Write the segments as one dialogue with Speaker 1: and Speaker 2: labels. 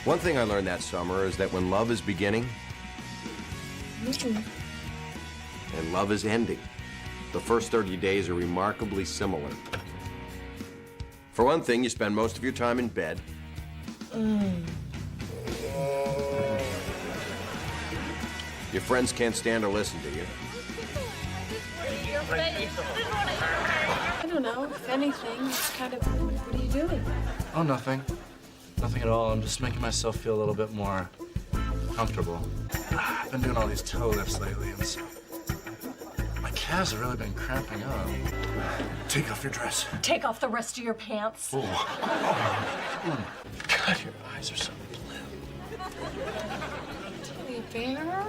Speaker 1: One thing I learned that summer is that when love is beginning and love is ending, the first 30 days are remarkably similar. For one thing, you spend most of your time in bed. Your friends can't stand or listen to you.
Speaker 2: I don't know. If anything, it's kind of, what are you doing?
Speaker 3: Oh, nothing. Nothing at all. I'm just making myself feel a little bit more comfortable. I've been doing all these toe lifts lately, and so my calves have really been cramping up. Take off your dress.
Speaker 4: Take off the rest of your pants.
Speaker 3: Oh. God, your eyes are so blue.
Speaker 2: Teddy bear?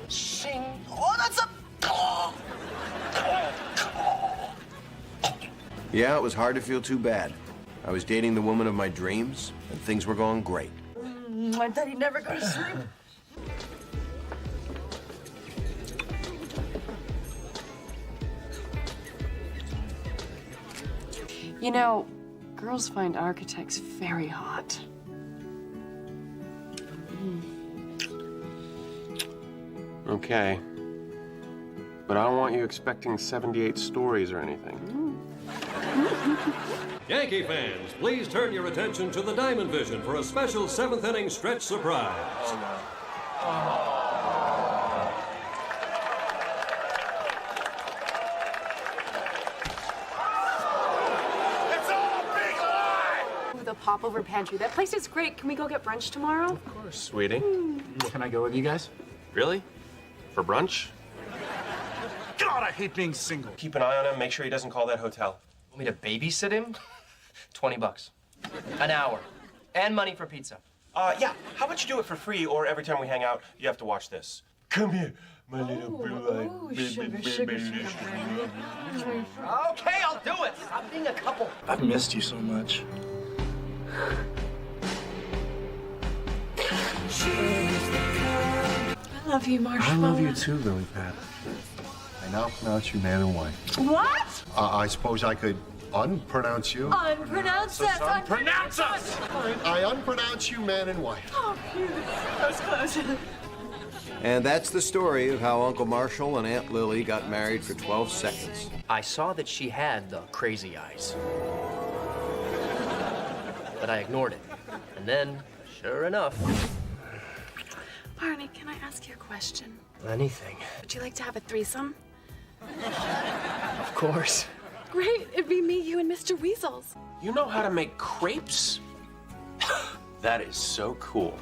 Speaker 4: Shing. Oh, that's a...
Speaker 1: Yeah, it was hard to feel too bad. I was dating the woman of my dreams, and things were going great.
Speaker 4: I thought he'd never go to sleep.
Speaker 2: You know, girls find architects very hot.
Speaker 5: Okay. But I don't want you expecting 78 stories or anything.
Speaker 6: Yankee fans, please turn your attention to the Diamond Vision for a special 7th inning stretch surprise.
Speaker 2: Ooh, the popover pantry. That place is great. Can we go get brunch tomorrow?
Speaker 5: Of course, sweetie.
Speaker 3: Can I go with you guys?
Speaker 5: Really? For brunch?
Speaker 3: God, I hate being single.
Speaker 5: Keep an eye on him. Make sure he doesn't call that hotel.
Speaker 7: Want me to babysit him? $20 an hour, and money for pizza.
Speaker 5: Yeah. How about you do it for free, or every time we hang out, you have to watch this. Come here, my little blue-eyed baby.
Speaker 7: Okay, I'll do it. Stop being a couple.
Speaker 3: I've missed you so much.
Speaker 2: I love you, Marshall.
Speaker 3: I love you too, Lily Pad.
Speaker 8: I now pronounce you man and wife.
Speaker 4: What?
Speaker 8: I suppose I could unpronounce you.
Speaker 4: Unpronounce us.
Speaker 5: Pronounce us!
Speaker 8: I unpronounce you man and wife.
Speaker 4: Oh, phew. That was close.
Speaker 1: And that's the story of how Uncle Marshall and Aunt Lily got married for 12 seconds.
Speaker 7: I saw that she had the crazy eyes, but I ignored it. And then, sure enough,
Speaker 2: Barney, can I ask you a question?
Speaker 7: anything.
Speaker 2: Would you like to have a threesome?
Speaker 7: Of course.
Speaker 2: Great. It'd be me, you, and Mr. Weasels.
Speaker 5: You know how to make crepes? That is so cool.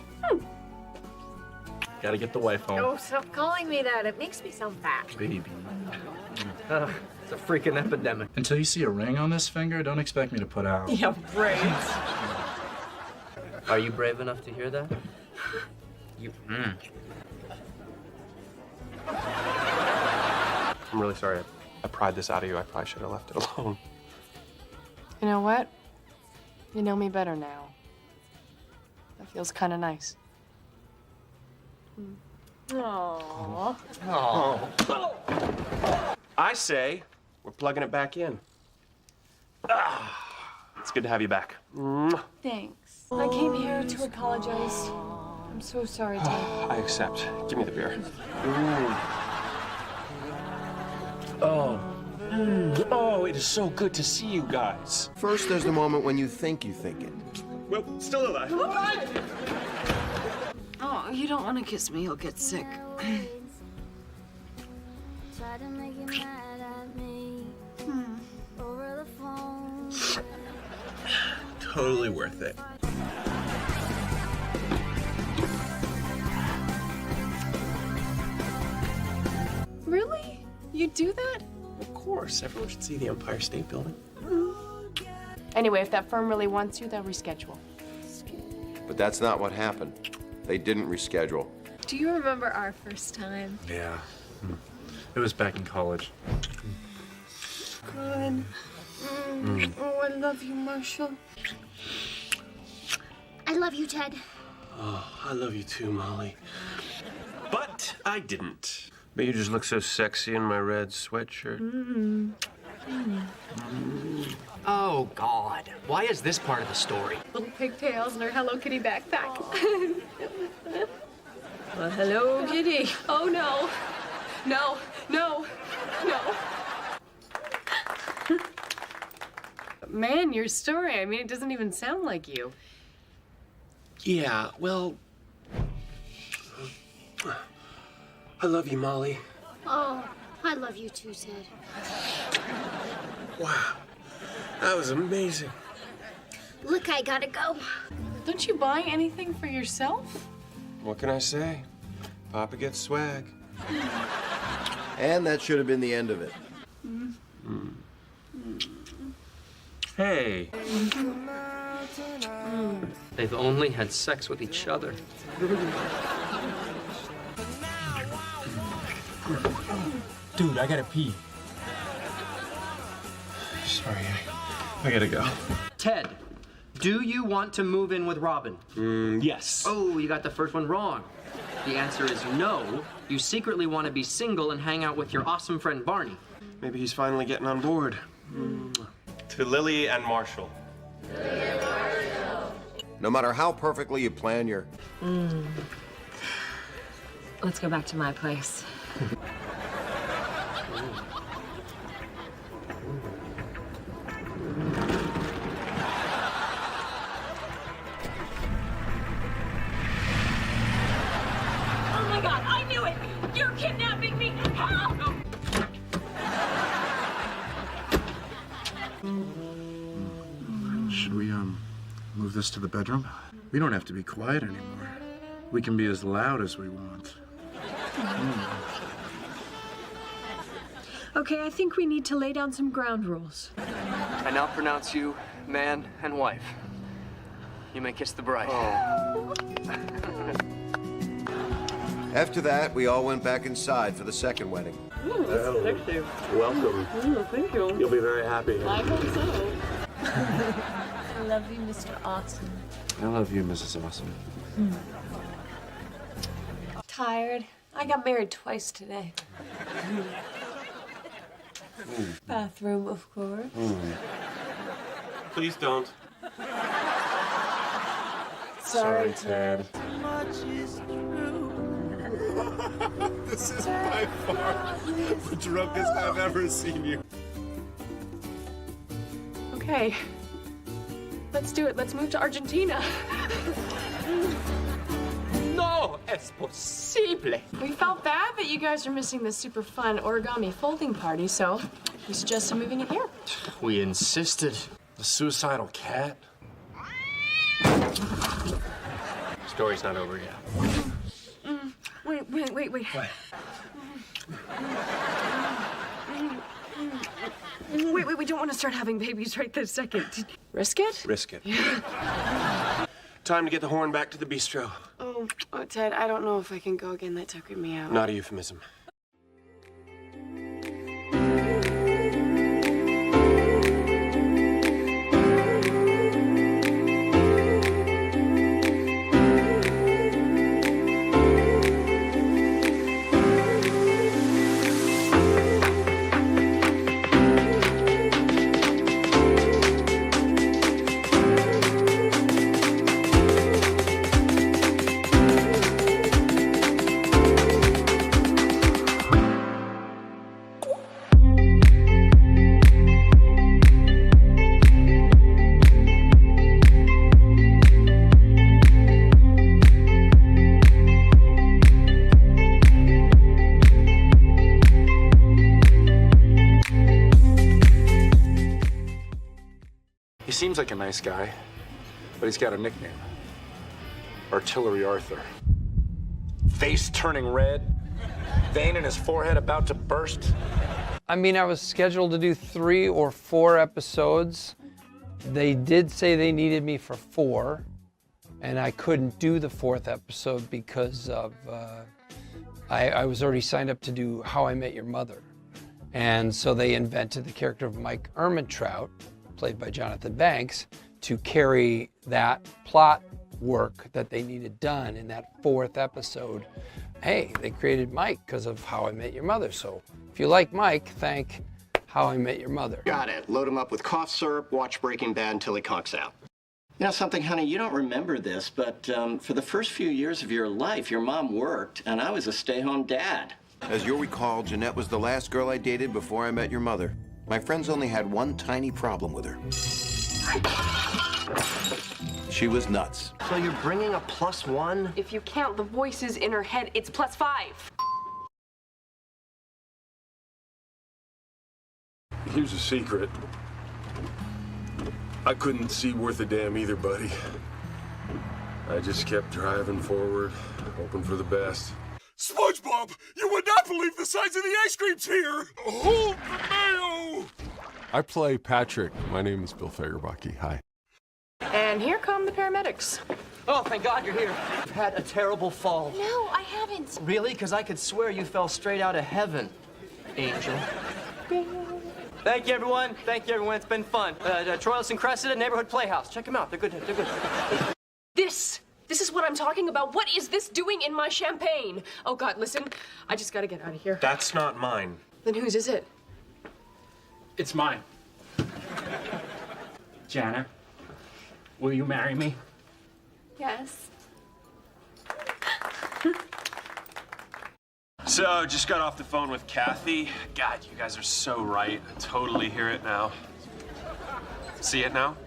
Speaker 3: Gotta get the wife home.
Speaker 4: Oh, stop calling me that. It makes me sound fat.
Speaker 3: Baby.
Speaker 7: It's a freaking epidemic.
Speaker 3: Until you see a ring on this finger, don't expect me to put out.
Speaker 4: Yeah, right.
Speaker 7: Are you brave enough to hear that? You.
Speaker 5: I'm really sorry. I pried this out of you. I probably should have left it alone.
Speaker 2: You know what? You know me better now. That feels kind of nice.
Speaker 4: Aww.
Speaker 5: I say we're plugging it back in. It's good to have you back.
Speaker 2: Thanks. I came here to apologize. I'm so sorry, Ted.
Speaker 5: I accept. Give me the beer. Oh, it is so good to see you guys.
Speaker 1: First, there's the moment when you think it.
Speaker 5: Well, still alive.
Speaker 2: Oh, you don't want to kiss me. You'll get sick.
Speaker 5: Totally worth it.
Speaker 2: Really? You do that?
Speaker 5: Of course. Everyone should see the Empire State Building.
Speaker 2: Anyway, if that firm really wants you, they'll reschedule.
Speaker 1: But that's not what happened. They didn't reschedule.
Speaker 2: Do you remember our first time?
Speaker 3: Yeah. It was back in college.
Speaker 2: Good. Oh, I love you, Marshall.
Speaker 4: I love you, Ted.
Speaker 5: Oh, I love you too, Molly. But I didn't. But you just look so sexy in my red sweatshirt.
Speaker 7: Oh, God. Why is this part of the story?
Speaker 2: Little pigtails and her Hello Kitty backpack. Well, Hello Kitty. Oh, no. No, no, no. Man, your story, I mean, it doesn't even sound like you.
Speaker 5: Yeah, well, I love you, Molly.
Speaker 4: Oh, I love you too, Ted.
Speaker 5: Wow, that was amazing.
Speaker 4: Look, I gotta go.
Speaker 2: Don't you buy anything for yourself?
Speaker 5: What can I say? Papa gets swag.
Speaker 1: And that should have been the end of it.
Speaker 5: Hey.
Speaker 7: They've only had sex with each other.
Speaker 5: Dude, I gotta pee. Sorry, I gotta go.
Speaker 7: Ted, do you want to move in with Robin?
Speaker 5: Yes.
Speaker 7: Oh, you got the first one wrong. The answer is no. You secretly want to be single and hang out with your awesome friend Barney.
Speaker 5: Maybe he's finally getting on board. To Lily and Marshall.
Speaker 1: No matter how perfectly you plan your...
Speaker 2: Let's go back to my place.
Speaker 4: Oh my God, I knew it! You're kidnapping me! Help!
Speaker 3: Should we, move this to the bedroom? We don't have to be quiet anymore. We can be as loud as we want.
Speaker 2: Okay, I think we need to lay down some ground rules.
Speaker 7: I now pronounce you man and wife. You may kiss the bride.
Speaker 1: After that, we all went back inside for the second wedding.
Speaker 5: Welcome.
Speaker 2: Thank you.
Speaker 5: You'll be very happy.
Speaker 2: I hope so.
Speaker 4: I love you, Mr. Austin.
Speaker 3: I love you, Mrs. Awesome.
Speaker 2: Tired. I got married twice today. Bathroom, of course.
Speaker 5: Please don't.
Speaker 2: Sorry, Ted.
Speaker 8: This is by far the drunkest I've ever seen you.
Speaker 2: Okay. Let's do it. Let's move to Argentina.
Speaker 7: No es posible.
Speaker 2: We felt bad that you guys are missing this super fun origami folding party, so we suggested moving it here.
Speaker 3: We insisted. The suicidal cat.
Speaker 5: Story's not over yet.
Speaker 2: Wait.
Speaker 5: What?
Speaker 2: Wait, we don't want to start having babies right this second. Risk it?
Speaker 5: Risk it. Time to get the horn back to the bistro.
Speaker 2: Oh, Ted, I don't know if I can go again. That took me out.
Speaker 5: Not a euphemism.
Speaker 3: He seems like a nice guy, but he's got a nickname. Artillery Arthur. Face turning red, vein in his forehead about to burst.
Speaker 9: I mean, I was scheduled to do 3 or 4 episodes. They did say they needed me for 4, and I couldn't do the 4th episode because of, I was already signed up to do How I Met Your Mother. And so they invented the character of Mike Ehrmantraut, played by Jonathan Banks, to carry that plot work that they needed done in that 4th episode. Hey, they created Mike because of How I Met Your Mother. So if you like Mike, thank How I Met Your Mother.
Speaker 10: Got it. Load him up with cough syrup, watch Breaking Bad until he conks out. You know something, honey, you don't remember this, but for the first few years of your life, your mom worked, and I was a stay-home dad.
Speaker 1: As you'll recall, Jeanette was the last girl I dated before I met your mother. My friends only had one tiny problem with her. She was nuts.
Speaker 10: So you're bringing a +1?
Speaker 2: If you count the voices in her head, it's +5.
Speaker 8: Here's a secret. I couldn't see worth a damn either, buddy. I just kept driving forward, hoping for the best. SpongeBob, you would not believe the size of the ice creams here! Hold the mayo! I play Patrick. My name is Bill Fagerbakke. Hi.
Speaker 2: And here come the paramedics.
Speaker 7: Oh, thank God you're here. You've had a terrible fall.
Speaker 4: No, I haven't.
Speaker 7: Really? Because I could swear you fell straight out of heaven, Angel. Thank you, everyone. Thank you, everyone. It's been fun. Troilus and Cressida Neighborhood Playhouse. Check them out. They're good. They're good.
Speaker 2: This is what I'm talking about. What is this doing in my champagne? Oh, God, listen. I just gotta get out of here.
Speaker 5: That's not mine.
Speaker 2: Then whose is it?
Speaker 11: It's mine. Jana, will you marry me?
Speaker 2: Yes.
Speaker 5: So, just got off the phone with Kathy. God, you guys are so right. I totally hear it now. See it now?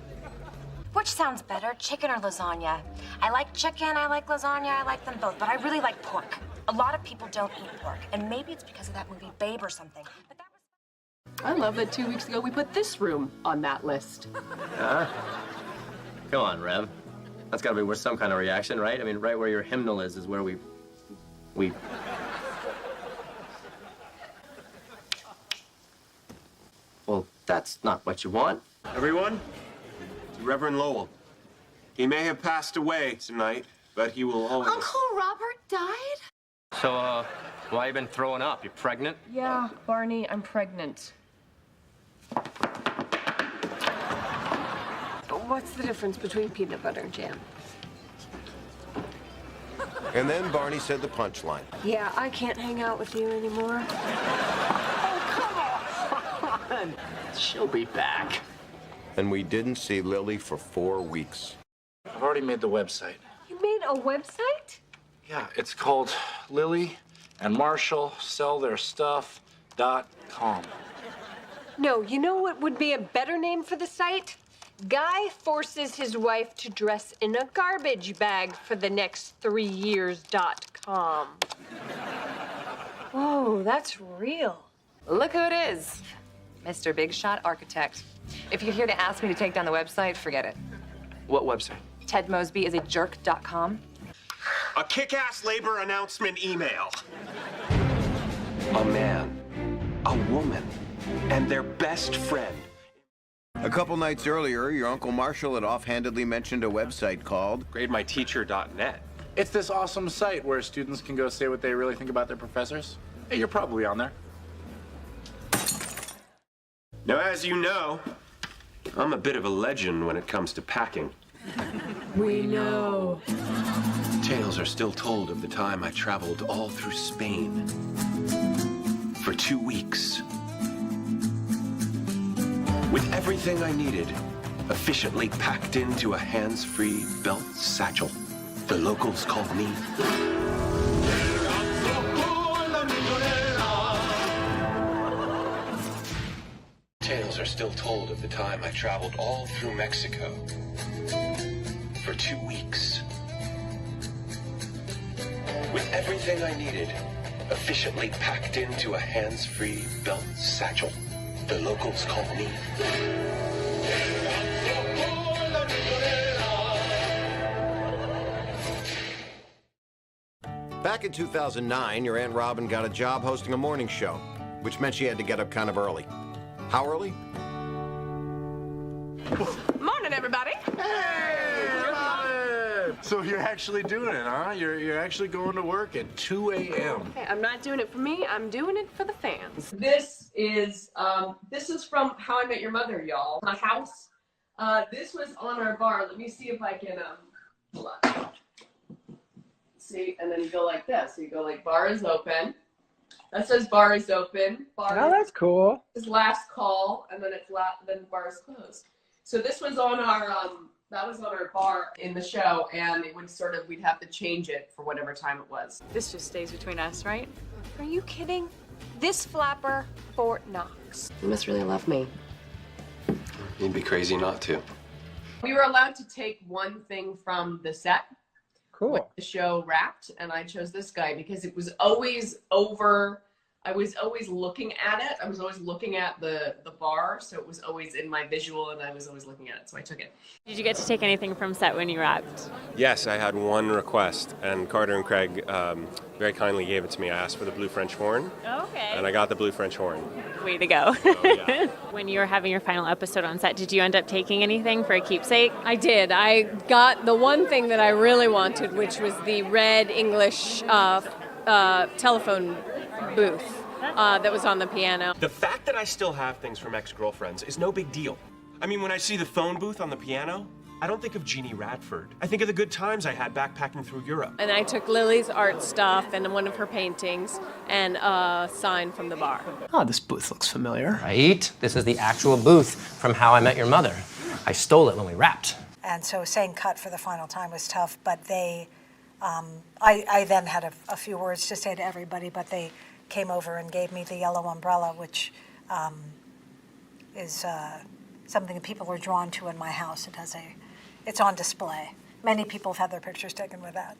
Speaker 4: Which sounds better, chicken or lasagna? I like chicken, I like lasagna, I like them both, but I really like pork. A lot of people don't eat pork, and maybe it's because of that movie Babe or something. But that was...
Speaker 2: I love that 2 weeks ago we put this room on that list.
Speaker 7: Huh? Come on, Rev. That's gotta be worth some kind of reaction, right? I mean, right where your hymnal is where we... Well, that's not what you want.
Speaker 5: Everyone, to Reverend Lowell. He may have passed away tonight, but he will always...
Speaker 4: Uncle Robert died?
Speaker 7: So, why you been throwing up? You pregnant?
Speaker 2: Yeah, Barney, I'm pregnant. What's the difference between peanut butter and jam?
Speaker 1: And then Barney said the punchline.
Speaker 2: Yeah, I can't hang out with you anymore.
Speaker 7: She'll be back.
Speaker 1: And we didn't see Lily for 4 weeks.
Speaker 3: I've already made the website.
Speaker 2: You made a website?
Speaker 3: Yeah, it's called Lily and Marshall Sell Their Stuff.com.
Speaker 2: No, you know what would be a better name for the site? Guy forces his wife to dress in a garbage bag for the next 3 years.com. Whoa, that's real.
Speaker 12: Look who it is. Mr. Big Shot Architect. If you're here to ask me to take down the website, forget it.
Speaker 7: What website?
Speaker 12: Ted Mosby is a jerk.com.
Speaker 5: A kick-ass labor announcement email.
Speaker 10: A man, a woman, and their best friend.
Speaker 1: A couple nights earlier, your Uncle Marshall had offhandedly mentioned a website called
Speaker 5: GradeMyTeacher.net.
Speaker 3: It's this awesome site where students can go say what they really think about their professors. Hey, you're probably on there.
Speaker 5: Now, as you know, I'm a bit of a legend when it comes to packing.
Speaker 2: We know.
Speaker 5: Tales are still told of the time I traveled all through Spain for 2 weeks. With everything I needed efficiently packed into a hands-free belt satchel. The locals called me Tales are still told of the time I traveled all through Mexico for 2 weeks. With everything I needed efficiently packed into a hands-free belt satchel. The locals call me
Speaker 1: Back in 2009, your Aunt Robin got a job hosting a morning show, which meant she had to get up kind of early. How early?
Speaker 2: Morning, everybody.
Speaker 3: Hey, Robin! So you're actually doing it, huh? You're actually going to work at 2 a.m.
Speaker 2: Hey, I'm not doing it for me. I'm doing it for the fans.
Speaker 13: This is from How I Met Your Mother, y'all. My house. This was on our bar. Let me see if I can hold on. See, and then you go like this. So you go like bar is open, That says bar is open. Bar
Speaker 9: Oh, that's cool.
Speaker 13: is last call, and then then bar is closed. So this was on our that was on our bar in the show, and it would we'd have to change it for whatever time it was.
Speaker 2: This just stays between us, right? Are you kidding? This flapper, Fort Knox.
Speaker 12: You must really love me.
Speaker 10: You'd be crazy not to.
Speaker 13: We were allowed to take one thing from the set.
Speaker 9: Cool.
Speaker 13: When the show wrapped, and I chose this guy because it was always over. I was always looking at it. I was always looking at the bar, so it was always in my visual, and I was always looking at it, so I took it.
Speaker 14: Did you get to take anything from set when you wrapped?
Speaker 5: Yes, I had one request, and Carter and Craig very kindly gave it to me. I asked for the blue French horn,
Speaker 14: Okay.
Speaker 5: and I got the blue French horn.
Speaker 14: Way to go.
Speaker 5: Oh, yeah.
Speaker 14: When you were having your final episode on set, did you end up taking anything for a keepsake?
Speaker 2: I did. I got the one thing that I really wanted, which was the red English telephone booth that was on the piano.
Speaker 5: The fact that I still have things from ex-girlfriends is no big deal. I mean, when I see the phone booth on the piano, I don't think of Jeannie Radford. I think of the good times I had backpacking through Europe.
Speaker 2: And I took Lily's art stuff and one of her paintings and a sign from the bar.
Speaker 7: Oh, this booth looks familiar.
Speaker 15: Right? This is the actual booth from How I Met Your Mother. I stole it when we wrapped.
Speaker 16: And so saying cut for the final time was tough, but they, I then had a few words to say to everybody, but they came over and gave me the yellow umbrella, which is something that people are drawn to in my house. It's on display. Many people have had their pictures taken with that.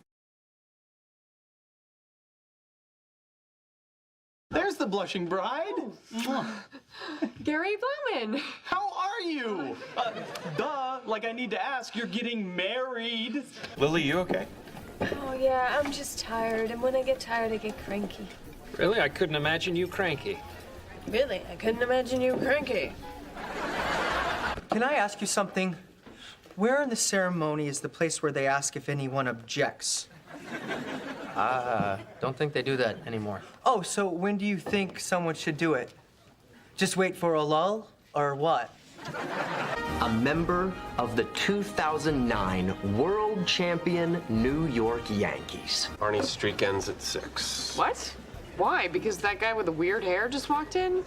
Speaker 7: There's the blushing bride.
Speaker 2: Gary Bowman.
Speaker 7: How are you? Duh, like I need to ask, you're getting married.
Speaker 5: Lily, you okay?
Speaker 2: Oh yeah, I'm just tired, and when I get tired, I get cranky.
Speaker 11: Really? I couldn't imagine you cranky.
Speaker 2: Really? I couldn't imagine you cranky.
Speaker 7: Can I ask you something? Where in the ceremony is the place where they ask if anyone objects?
Speaker 15: Don't think they do that anymore.
Speaker 7: Oh, so when do you think someone should do it? Just wait for a lull, or what?
Speaker 15: A member of the 2009 World Champion New York Yankees.
Speaker 10: Barney's streak ends at 6.
Speaker 12: What? Why? Because that guy with the weird hair just walked in?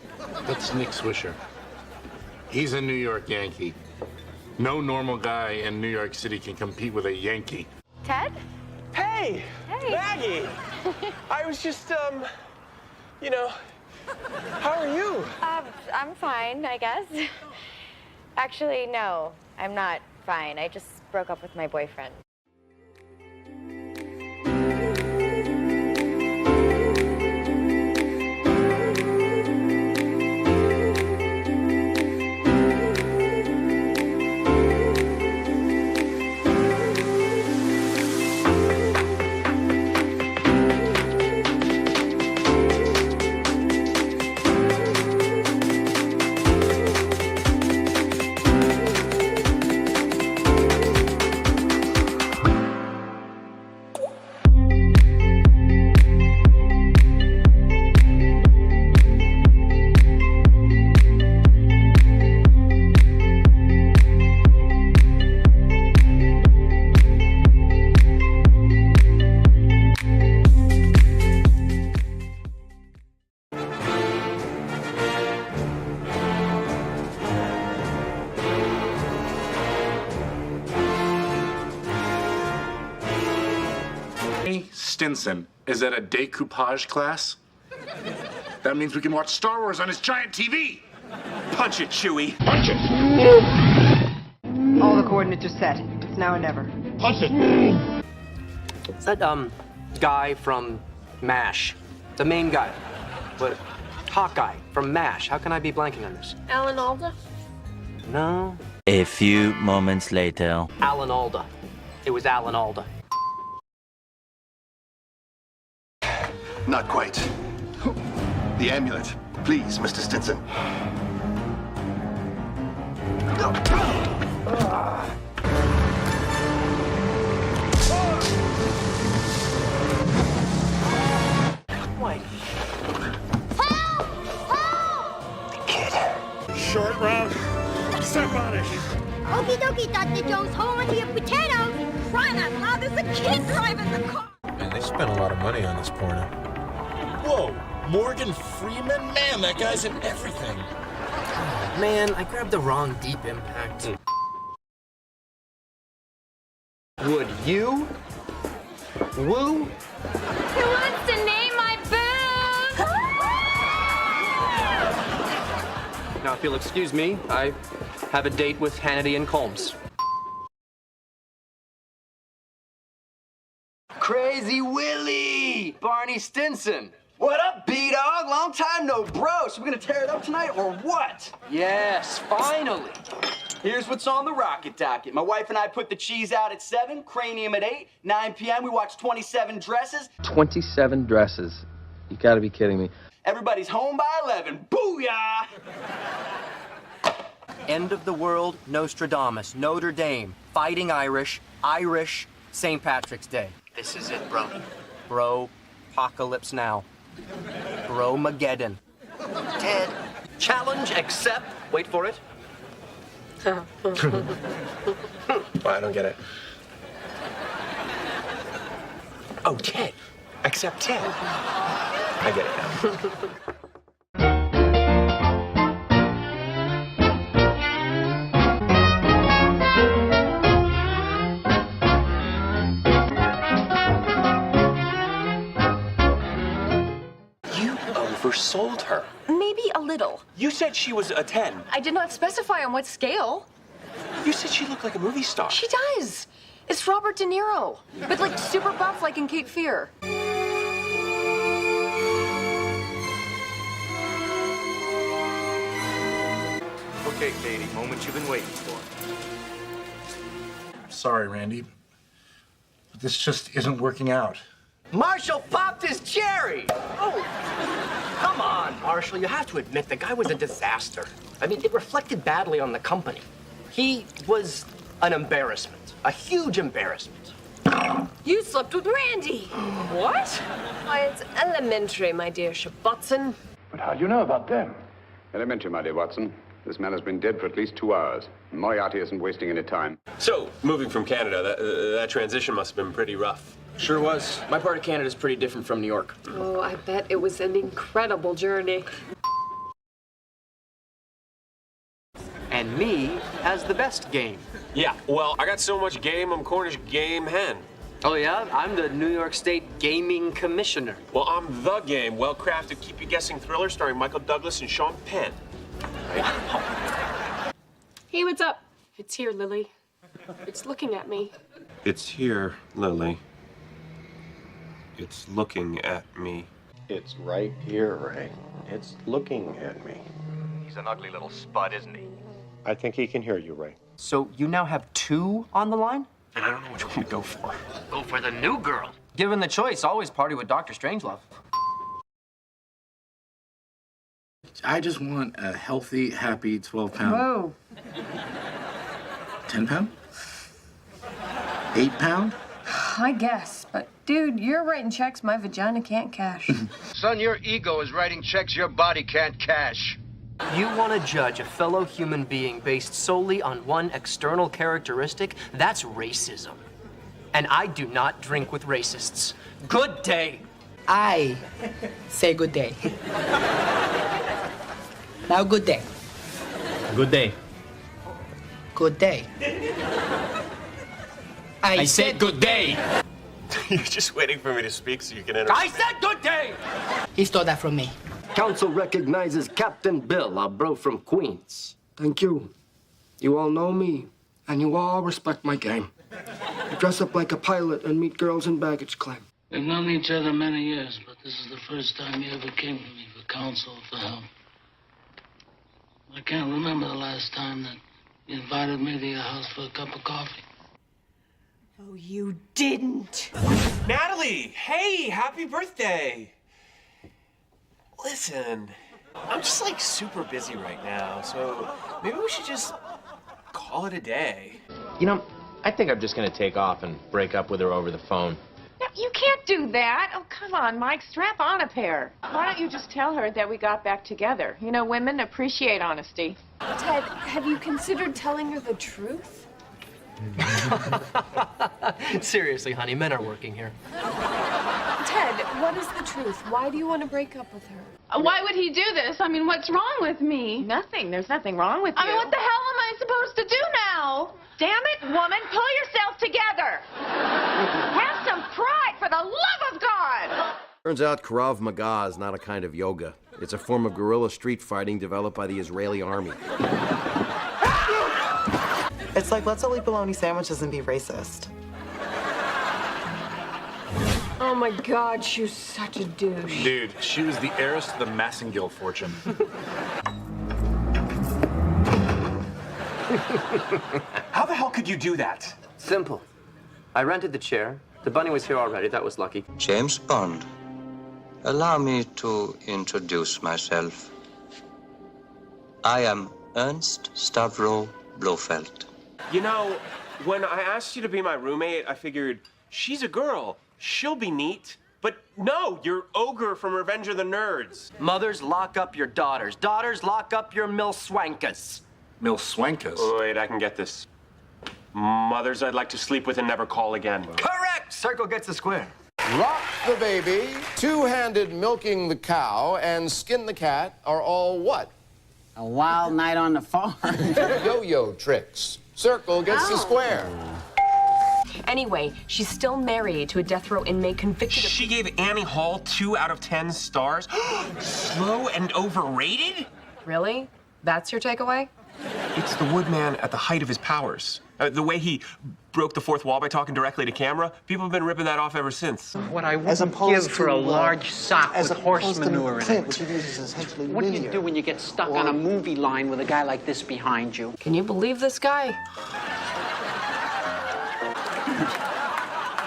Speaker 17: That's Nick Swisher. He's a New York Yankee. No normal guy in New York City can compete with a Yankee.
Speaker 18: Ted?
Speaker 7: Hey!
Speaker 18: Hey!
Speaker 7: Maggie! I was just, you know, how are you?
Speaker 18: I'm fine, I guess. Actually, no, I'm not fine. I just broke up with my boyfriend.
Speaker 17: Stinson is at a decoupage class. That means we can watch Star Wars on his giant TV.
Speaker 5: Punch it, Chewie.
Speaker 17: Punch it.
Speaker 12: All the coordinates are set. It's now or never.
Speaker 17: Punch it.
Speaker 15: Is that, guy from MASH? The main guy. But Hawkeye from MASH. How can I be blanking on this?
Speaker 2: Alan Alda?
Speaker 15: No.
Speaker 19: A few moments later.
Speaker 15: Alan Alda. It was Alan Alda.
Speaker 20: Not quite. The amulet, please, Mr. Stinson.
Speaker 15: Wait.
Speaker 17: Short round. Step on it.
Speaker 18: Okie dokie, Dr. Jones, hold on to your potatoes. Crying out loud, there's a kid driving the car.
Speaker 8: Man, they spent a lot of money on this porno. Whoa!
Speaker 17: Morgan Freeman? Man, that guy's in everything.
Speaker 15: Man, I grabbed the wrong Deep Impact. Would you? Woo?
Speaker 18: Who wants to name my boo?
Speaker 15: Now, if you'll excuse me, I have a date with Hannity and Combs. Crazy Willie! Barney Stinson!
Speaker 7: What up, B-Dog? Long time no bro. So we're gonna tear it up tonight or what?
Speaker 15: Yes, finally!
Speaker 7: Here's what's on the rocket docket. My wife and I put the cheese out at 7, cranium at 8, 9 p.m. we watched 27 dresses.
Speaker 15: 27 dresses. You gotta be kidding me.
Speaker 7: Everybody's home by 11. Booyah!
Speaker 15: End of the world, Nostradamus, Notre Dame, Fighting Irish, St. Patrick's Day. This is it, bro. Bro, apocalypse now. Bro-mageddon. Ted, challenge, accept. Wait for it.
Speaker 5: Well, I don't get it. Oh, Ted. Except Ted. I get it now. Oversold her.
Speaker 12: Maybe a little.
Speaker 5: You said she was a 10.
Speaker 12: I did not specify on what scale.
Speaker 5: You said she looked like a movie star.
Speaker 12: She does. It's Robert De Niro, but like super buff like in Cape Fear.
Speaker 17: Okay, Katie, moment you've been waiting for. Sorry, Randy, but this just isn't working out.
Speaker 7: Marshall popped his cherry!
Speaker 15: Oh, come on, Marshall. You have to admit the guy was a disaster. I mean, it reflected badly on the company. He was an embarrassment, a huge embarrassment.
Speaker 2: You slept with Randy. What? Why, it's elementary, my dear Shabbatson.
Speaker 21: But how do you know about them? Elementary, my dear Watson. This man has been dead for at least 2 hours. Moriarty isn't wasting any time.
Speaker 5: So, moving from Canada, that transition must have been pretty rough.
Speaker 15: Sure was. My part of Canada is pretty different from New York.
Speaker 2: Oh, I bet it was an incredible journey.
Speaker 15: And me has the best game.
Speaker 5: Yeah, well, I got so much game, I'm Cornish game hen.
Speaker 15: Oh, yeah? I'm the New York State Gaming Commissioner.
Speaker 5: Well, I'm the game, well-crafted, keep-you-guessing thriller starring Michael Douglas and Sean Penn.
Speaker 13: Hey, what's up? It's here, Lily. It's looking at me.
Speaker 5: It's here, Lily. It's looking at me.
Speaker 10: It's right here, Ray. It's looking at me.
Speaker 20: He's an ugly little spud, isn't he?
Speaker 10: I think he can hear you, Ray.
Speaker 15: So you now have 2 on the line?
Speaker 5: And I don't know which one to go for.
Speaker 15: Go for the new girl. Given the choice, always party with Dr. Strangelove.
Speaker 17: I just want a healthy, happy 12-pound.
Speaker 2: Whoa.
Speaker 17: 10-pound? 8-pound?
Speaker 2: I guess, but dude, you're writing checks my vagina can't cash.
Speaker 20: Son, your ego is writing checks your body can't cash.
Speaker 15: You want to judge a fellow human being based solely on one external characteristic? That's racism. And I do not drink with racists. Good day.
Speaker 22: I say good day. Now, good day.
Speaker 15: Good day.
Speaker 22: Good day. I said good day.
Speaker 5: You're just waiting for me to speak so you can enter.
Speaker 15: I said good day!
Speaker 22: He stole that from me.
Speaker 23: Council recognizes Captain Bill, our bro from Queens. Thank you. You all know me, and you all respect my game. I dress up like a pilot and meet girls in baggage claim.
Speaker 24: We've known each other many years, but this is the first time you ever came to me for counsel, for help. I can't remember the last time that you invited me to your house for a cup of coffee.
Speaker 2: Oh, you didn't.
Speaker 5: Natalie, hey, happy birthday. Listen, I'm just like super busy right now, so maybe we should just call it a day.
Speaker 15: You know, I think I'm just gonna take off and break up with her over the phone.
Speaker 12: No, you can't do that. Oh, come on, Mike. Strap on a pair. Why don't you just tell her that we got back together? You know, women appreciate honesty.
Speaker 2: Ted, have you considered telling her the truth?
Speaker 15: Seriously, honey, men are working here.
Speaker 2: Ted, What is the truth? Why do you want to break up with her?
Speaker 12: Why would he do this? I mean, what's wrong with me?
Speaker 13: Nothing. There's nothing wrong with you.
Speaker 12: I mean, what the hell am I supposed to do now?
Speaker 18: Damn it, woman, pull yourself together. Have some pride, for the love of God.
Speaker 1: Turns out Krav Maga is not a kind of yoga. It's a form of guerrilla street fighting developed by the Israeli army.
Speaker 3: It's like, let's all eat bologna sandwiches and be racist.
Speaker 2: Oh my God, she was such a douche.
Speaker 4: Dude, she was the heiress to the Massengill fortune.
Speaker 7: How the hell could you do that? Simple. I rented the chair. The bunny was here already. That was lucky.
Speaker 6: James Bond. Allow me to introduce myself. I am Ernst Stavro Blofeld.
Speaker 5: You know, when I asked you to be my roommate, I figured, she's a girl. She'll be neat. But no, you're Ogre from Revenge of the Nerds.
Speaker 7: Mothers, lock up your daughters. Daughters, lock up your milswankas.
Speaker 4: Milswankas?
Speaker 5: Oh, wait, I can get this. Mothers I'd like to sleep with and never call again.
Speaker 7: Correct! Circle gets a square.
Speaker 25: Rock the baby, two-handed milking the cow, and skin the cat are all what?
Speaker 22: A wild night on the farm.
Speaker 25: Yo-yo tricks. Circle gets the square.
Speaker 13: Anyway, she's still married to a death row inmate convicted of...
Speaker 5: She gave Annie Hall 2 out of 10 stars? Slow and overrated?
Speaker 13: Really? That's your takeaway?
Speaker 5: It's the Woodman at the height of his powers. The way he broke the fourth wall by talking directly to camera, people have been ripping that off ever since.
Speaker 22: What I wouldn't give for a large sock with horse manure in it. What do you do when you get stuck on a movie line with a guy like this behind you?
Speaker 13: Can you believe this guy?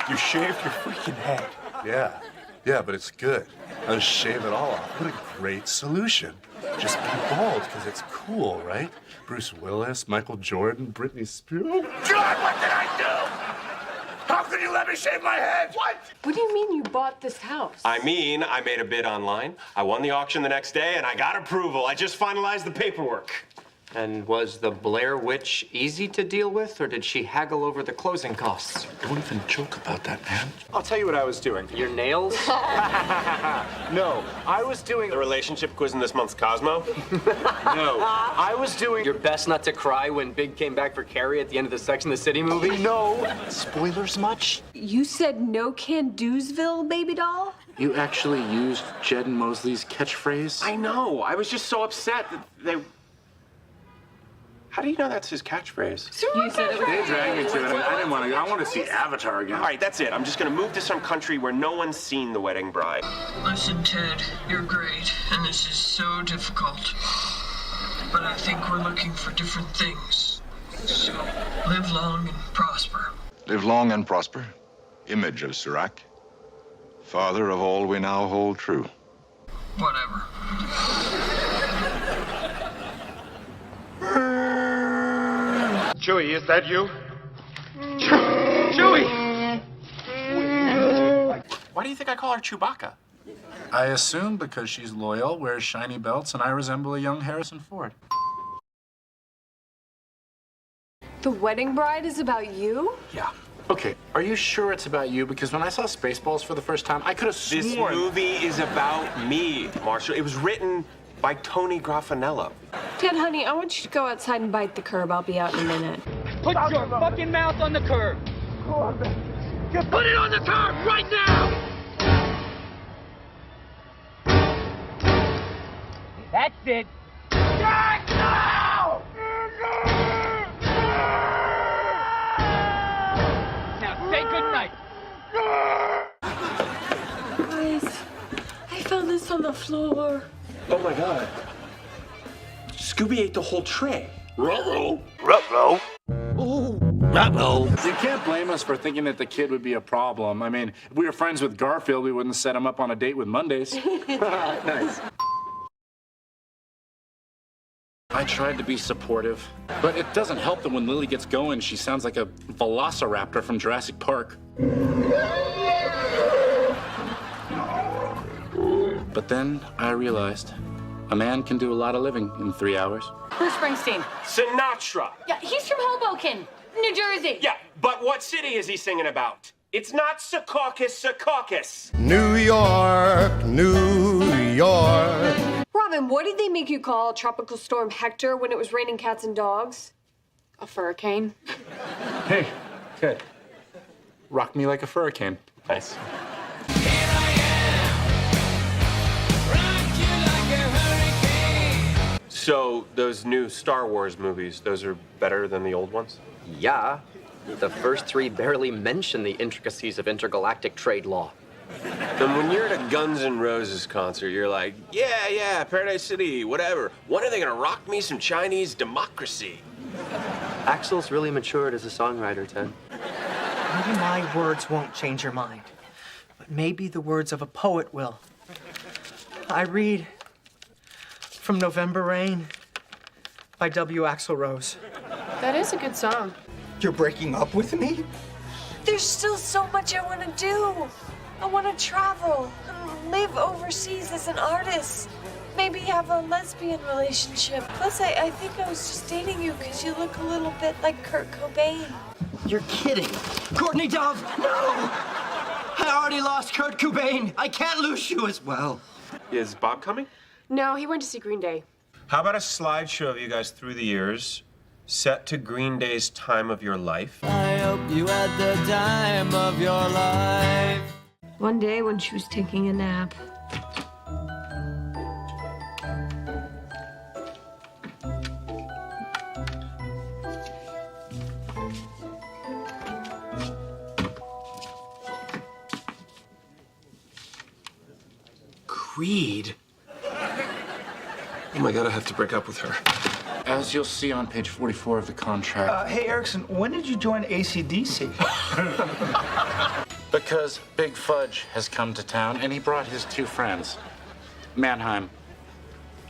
Speaker 4: You shaved your freaking head. Yeah, but it's good. I'll just shave it all off. What a great solution. Just be bald, because it's cool, right? Bruce Willis, Michael Jordan, Britney Spears. Oh, God, what did I do? How could you let me shave my head? What?
Speaker 2: What do you mean you bought this house?
Speaker 5: I mean, I made a bid online. I won the auction the next day, and I got approval. I just finalized the paperwork.
Speaker 7: And was the Blair Witch easy to deal with, or did she haggle over the closing costs?
Speaker 4: Don't even joke about that, man.
Speaker 7: I'll tell you what I was doing. Your nails? No, I was doing...
Speaker 5: The relationship quiz in this month's Cosmo?
Speaker 7: No, I was doing your best not to cry when Big came back for Carrie at the end of the Sex and the City movie. No. Spoilers much?
Speaker 2: You said no can-do'sville, baby doll?
Speaker 4: You actually used Jed and Mosley's catchphrase?
Speaker 5: I know. I was just so upset that they... How do you know that's his catchphrase?
Speaker 2: You said it.
Speaker 4: They dragged me to it. I didn't want to go. I want to see Avatar again.
Speaker 5: All right, that's it. I'm just going to move to some country where no one's seen The Wedding Bride.
Speaker 26: Listen, Ted, you're great, and this is so difficult. But I think we're looking for different things. So, live long and prosper.
Speaker 21: Live long and prosper. Image of Sirac. Father of all we now hold true.
Speaker 26: Whatever.
Speaker 21: Chewie, is that you?
Speaker 5: Chewie! Why do you think I call her Chewbacca?
Speaker 4: I assume because she's loyal, wears shiny belts, and I resemble a young Harrison Ford.
Speaker 2: The Wedding Bride is about you?
Speaker 4: Yeah. Okay, are you sure it's about you? Because when I saw Spaceballs for the first time, I could have sworn...
Speaker 5: This movie is about me, Marshall. It was written by Tony Graffanello.
Speaker 2: Ted, honey, I want you to go outside and bite the curb. I'll be out in a minute.
Speaker 22: Put your fucking mouth on the curb. Put it on the curb right now. That's it. Jack, no! Now say goodnight.
Speaker 2: Guys, I found this on the floor.
Speaker 5: Oh my God. Scooby ate the whole tray.
Speaker 4: Ruh-roh.
Speaker 17: Ruh-roh.
Speaker 4: Ooh. Uh-oh. You can't blame us for thinking that the kid would be a problem. I mean, if we were friends with Garfield, we wouldn't set him up on a date with Mondays.
Speaker 7: Nice.
Speaker 4: I tried to be supportive, but it doesn't help that when Lily gets going, she sounds like a velociraptor from Jurassic Park. But then I realized a man can do a lot of living in 3 hours.
Speaker 27: Bruce Springsteen.
Speaker 5: Sinatra.
Speaker 27: Yeah, he's from Hoboken, New Jersey.
Speaker 5: Yeah, but what city is he singing about? It's not Secaucus, Secaucus.
Speaker 25: New York, New York.
Speaker 2: Robin, what did they make you call Tropical Storm Hector when it was raining cats and dogs? A furricane?
Speaker 17: Hey, good. Rock me like a furricane.
Speaker 5: Nice. So, those new Star Wars movies, those are better than the old ones?
Speaker 15: Yeah. The first three barely mention the intricacies of intergalactic trade law.
Speaker 5: And when you're at a Guns N' Roses concert, you're like, yeah, Paradise City, whatever. When are they gonna rock me some Chinese democracy?
Speaker 15: Axel's really matured as a songwriter, Ted.
Speaker 8: Maybe my words won't change your mind, but maybe the words of a poet will. I read From November Rain by W. Axl Rose.
Speaker 2: That is a good song.
Speaker 8: You're breaking up with me?
Speaker 2: There's still so much I want to do. I want to travel and live overseas as an artist. Maybe have a lesbian relationship. Plus, I think I was just dating you because you look a little bit like Kurt Cobain.
Speaker 8: You're kidding. Courtney Dove, no! I already lost Kurt Cobain. I can't lose you as well.
Speaker 5: Is Bob coming?
Speaker 2: No, he went to see Green Day.
Speaker 5: How about a slideshow of you guys through the years, set to Green Day's Time of Your Life?
Speaker 9: I hope you had the time of your life.
Speaker 2: One day when she was taking a nap.
Speaker 5: Creed? Oh my God, I have to break up with her.
Speaker 17: As you'll see on page 44 of the contract.
Speaker 8: Hey, Erickson, when did you join AC/DC?
Speaker 17: Because Big Fudge has come to town and he brought his two friends. Mannheim,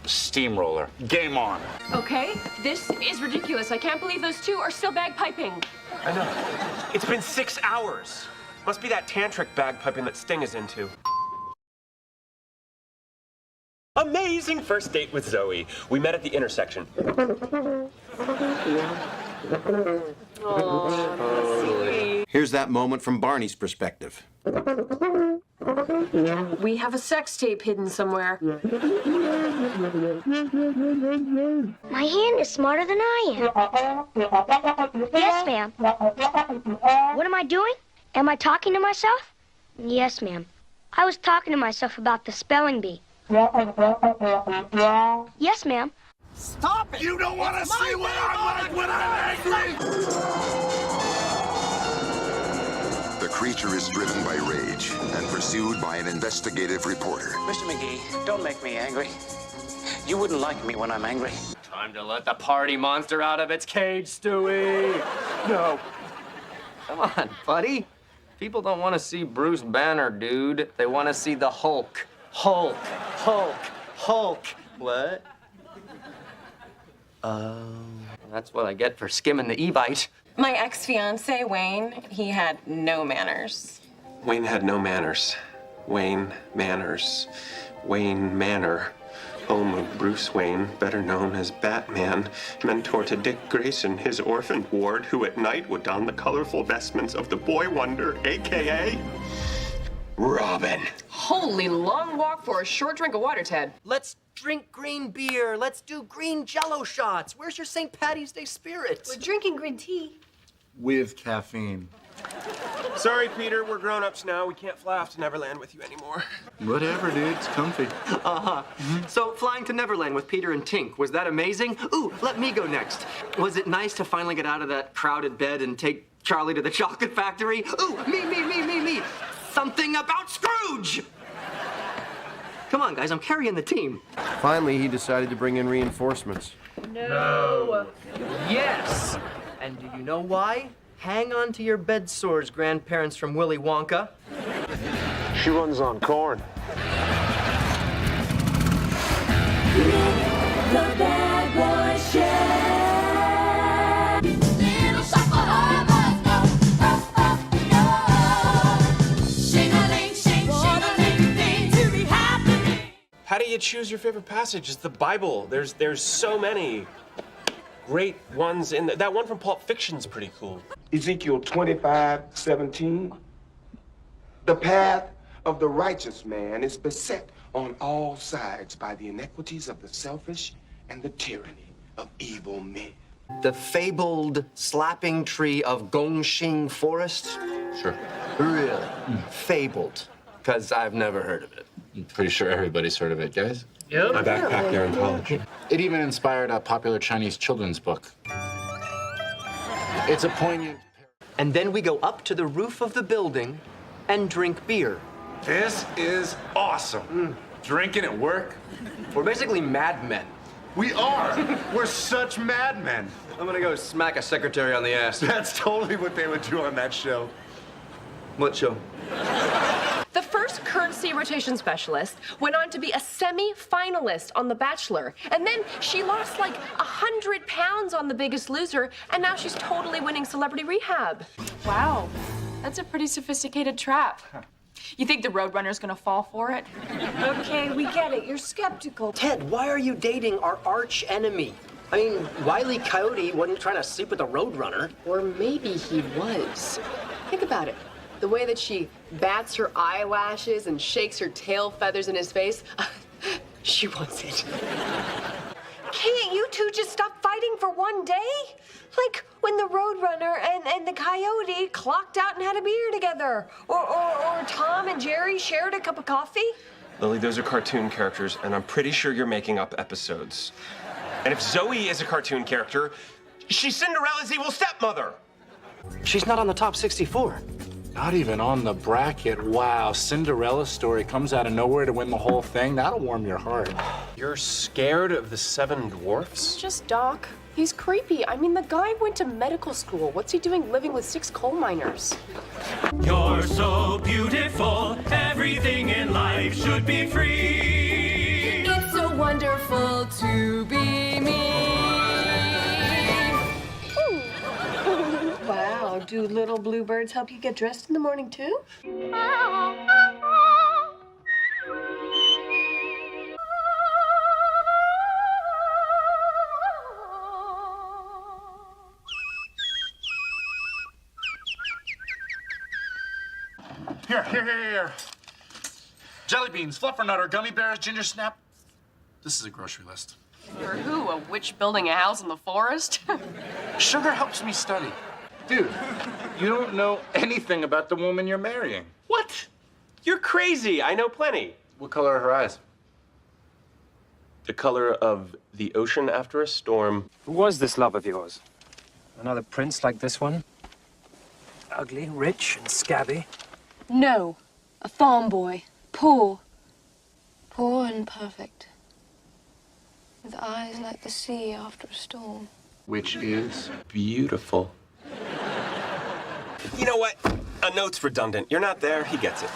Speaker 17: Steamroller. Game on.
Speaker 2: Okay, this is ridiculous. I can't believe those two are still bagpiping.
Speaker 5: I know. It's been 6 hours. Must be that tantric bagpiping that Sting is into. Amazing first date with Zoe. We met at the intersection.
Speaker 2: Oh,
Speaker 1: Here's that moment from Barney's perspective.
Speaker 2: we have a sex tape hidden somewhere.
Speaker 11: My hand is smarter than I am. Yes, ma'am. What am I doing? Am I talking to myself? Yes, ma'am. I was talking to myself about the spelling bee. Yes, ma'am.
Speaker 9: Stop it! You don't want to see what I'm like when I'm angry!
Speaker 14: The creature is driven by rage and pursued by an investigative reporter.
Speaker 22: Mr. McGee, don't make me angry. You wouldn't like me when I'm angry.
Speaker 15: Time to let the party monster out of its cage, Stewie. No. Come on, buddy. People don't want to see Bruce Banner, dude. They want to see the Hulk. Hulk. Hulk. Hulk. What? That's what I get for skimming the e-bite.
Speaker 12: My ex-fiance, Wayne, he had no manners.
Speaker 5: Wayne had no manners. Wayne Manners. Wayne Manor. Home of Bruce Wayne, better known as Batman, mentor to Dick Grayson, his orphan ward, who at night would don the colorful vestments of the boy wonder, a.k.a. Robin.
Speaker 13: Holy long walk for a short drink of water, Ted.
Speaker 15: Let's drink green beer. Let's do green Jell-O shots. Where's your St. Patty's Day spirit?
Speaker 2: We're drinking green tea.
Speaker 17: With caffeine.
Speaker 5: Sorry, Peter, we're grown-ups now. We can't fly off to Neverland with you anymore.
Speaker 17: Whatever, dude. It's comfy.
Speaker 15: So, flying to Neverland with Peter and Tink, was that amazing? Ooh, let me go next. Was it nice to finally get out of that crowded bed and take Charlie to the chocolate factory? Ooh, me. Something about Scrooge! Come on, guys, I'm carrying the team.
Speaker 1: Finally, he decided to bring in reinforcements.
Speaker 2: No.
Speaker 15: Yes! And do you know why? Hang on to your bed sores, grandparents from Willy Wonka.
Speaker 17: She runs on corn.
Speaker 9: The bad boy shed. Little shop for harbors, no. Shing-a-ling, shing-a-ling, to be happy.
Speaker 5: How do you choose your favorite passage? It's the Bible. There's so many great ones in there. That one from Pulp Fiction's pretty cool.
Speaker 16: Ezekiel 25:17.
Speaker 10: The path of the righteous man is beset on all sides by the inequities of the selfish and the tyranny of evil men.
Speaker 15: The fabled slapping tree of Gongxing Forest?
Speaker 17: Sure.
Speaker 15: Really? Fabled. Because I've never heard of it.
Speaker 17: I'm pretty sure everybody's heard of it, guys.
Speaker 15: Yep.
Speaker 17: I backpacked there in college. It even inspired a popular Chinese children's book. It's a poignant...
Speaker 15: And then we go up to the roof of the building and drink beer.
Speaker 4: This is awesome. Drinking at work?
Speaker 15: We're basically madmen.
Speaker 4: We are. We're such madmen.
Speaker 15: I'm gonna go smack a secretary on the ass.
Speaker 4: That's totally what they would do on that show.
Speaker 15: What show?
Speaker 16: The first currency rotation specialist went on to be a semi-finalist on The Bachelor. And then she lost like 100 pounds on The Biggest Loser, and now she's totally winning Celebrity Rehab.
Speaker 19: Wow, that's a pretty sophisticated trap. You think the Roadrunner's gonna fall for it?
Speaker 2: Okay, we get it. You're skeptical.
Speaker 15: Ted, why are you dating our arch enemy? I mean, Wile E. Coyote wasn't trying to sleep with a Roadrunner.
Speaker 13: Or maybe he was. Think about it. The way that she bats her eyelashes and shakes her tail feathers in his face, she wants it.
Speaker 2: Can't you two just stop fighting for one day? Like when the Roadrunner and the Coyote clocked out and had a beer together. Or Tom and Jerry shared a cup of coffee.
Speaker 5: Lily, those are cartoon characters, and I'm pretty sure you're making up episodes. And if Zoe is a cartoon character, she's Cinderella's evil stepmother.
Speaker 15: She's not on the top 64.
Speaker 17: Not even on the bracket. Wow, Cinderella's story comes out of nowhere to win the whole thing. That'll warm your heart.
Speaker 5: You're scared of the 7 dwarfs?
Speaker 19: Just Doc. He's creepy. I mean, the guy went to medical school. What's he doing living with 6 coal miners?
Speaker 9: You're so beautiful, everything in life should be free.
Speaker 19: It's so wonderful to be me.
Speaker 2: Wow, do little bluebirds help you get dressed in the morning too?
Speaker 4: Here. Jelly beans, fluffernutter, gummy bears, ginger snap. This is a grocery list.
Speaker 13: For who? A witch building a house in the forest?
Speaker 4: Sugar helps me study. Dude, you don't know anything about the woman you're marrying.
Speaker 5: What? You're crazy. I know plenty.
Speaker 4: What color are her eyes?
Speaker 5: The color of the ocean after a storm.
Speaker 20: Who was this love of yours? Another prince like this one? Ugly, rich, and scabby?
Speaker 19: No, a farm boy. Poor.
Speaker 23: Poor and perfect. With eyes like the sea after a storm.
Speaker 4: Which is?
Speaker 5: Beautiful. You know what? A note's redundant. You're not there. He gets it.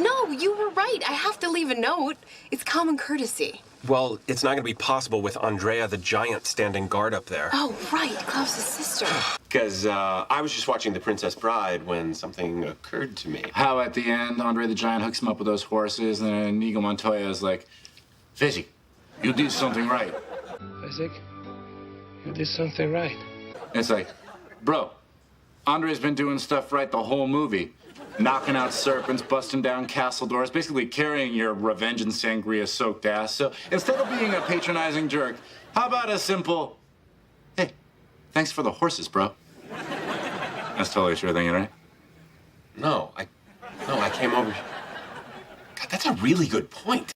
Speaker 13: No, you were right. I have to leave a note. It's common courtesy.
Speaker 5: Well, it's not going to be possible with Andrea the Giant standing guard up there.
Speaker 13: Oh, right. Klaus's sister.
Speaker 5: Because I was just watching The Princess Bride when something occurred to me.
Speaker 17: How at the end, Andre the Giant hooks him up with those horses, and then Inigo Montoya is like, Fizzy, you did something right.
Speaker 20: Isaac, you did something right.
Speaker 17: And it's like, bro, Andre's been doing stuff right the whole movie. Knocking out serpents, busting down castle doors, basically carrying your revenge and sangria-soaked ass. So instead of being a patronizing jerk, how about a simple, hey, thanks for the horses, bro. That's totally a sure thing, right?
Speaker 5: No, I came over. God, that's a really good point.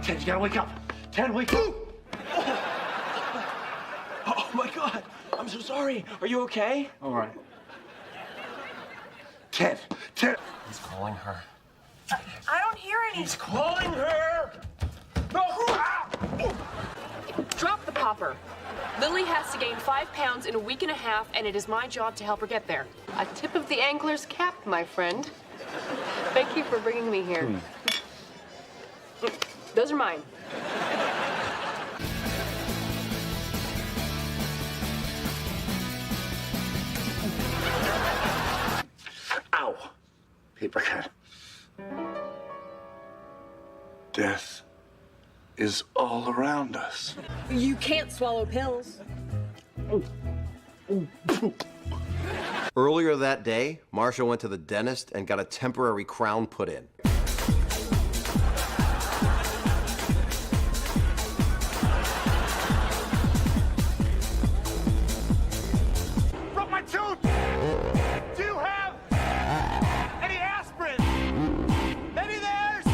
Speaker 9: Ted, you gotta wake up. Ted, wake up.
Speaker 5: Oh my God, I'm so sorry. Are you okay?
Speaker 9: All right. Ted.
Speaker 5: He's calling her.
Speaker 2: I don't hear anything.
Speaker 5: He's calling her. No.
Speaker 19: Drop the popper. Lily has to gain 5 pounds in a week and a half, and it is my job to help her get there. A tip of the angler's cap, my friend. Thank you for bringing me here. Those are mine.
Speaker 4: Ow! Paper cut. Death is all around us.
Speaker 16: You can't swallow pills.
Speaker 1: Earlier that day, Marshall went to the dentist and got a temporary crown put in.
Speaker 9: Broke my tooth! Do you have any aspirin? Maybe there's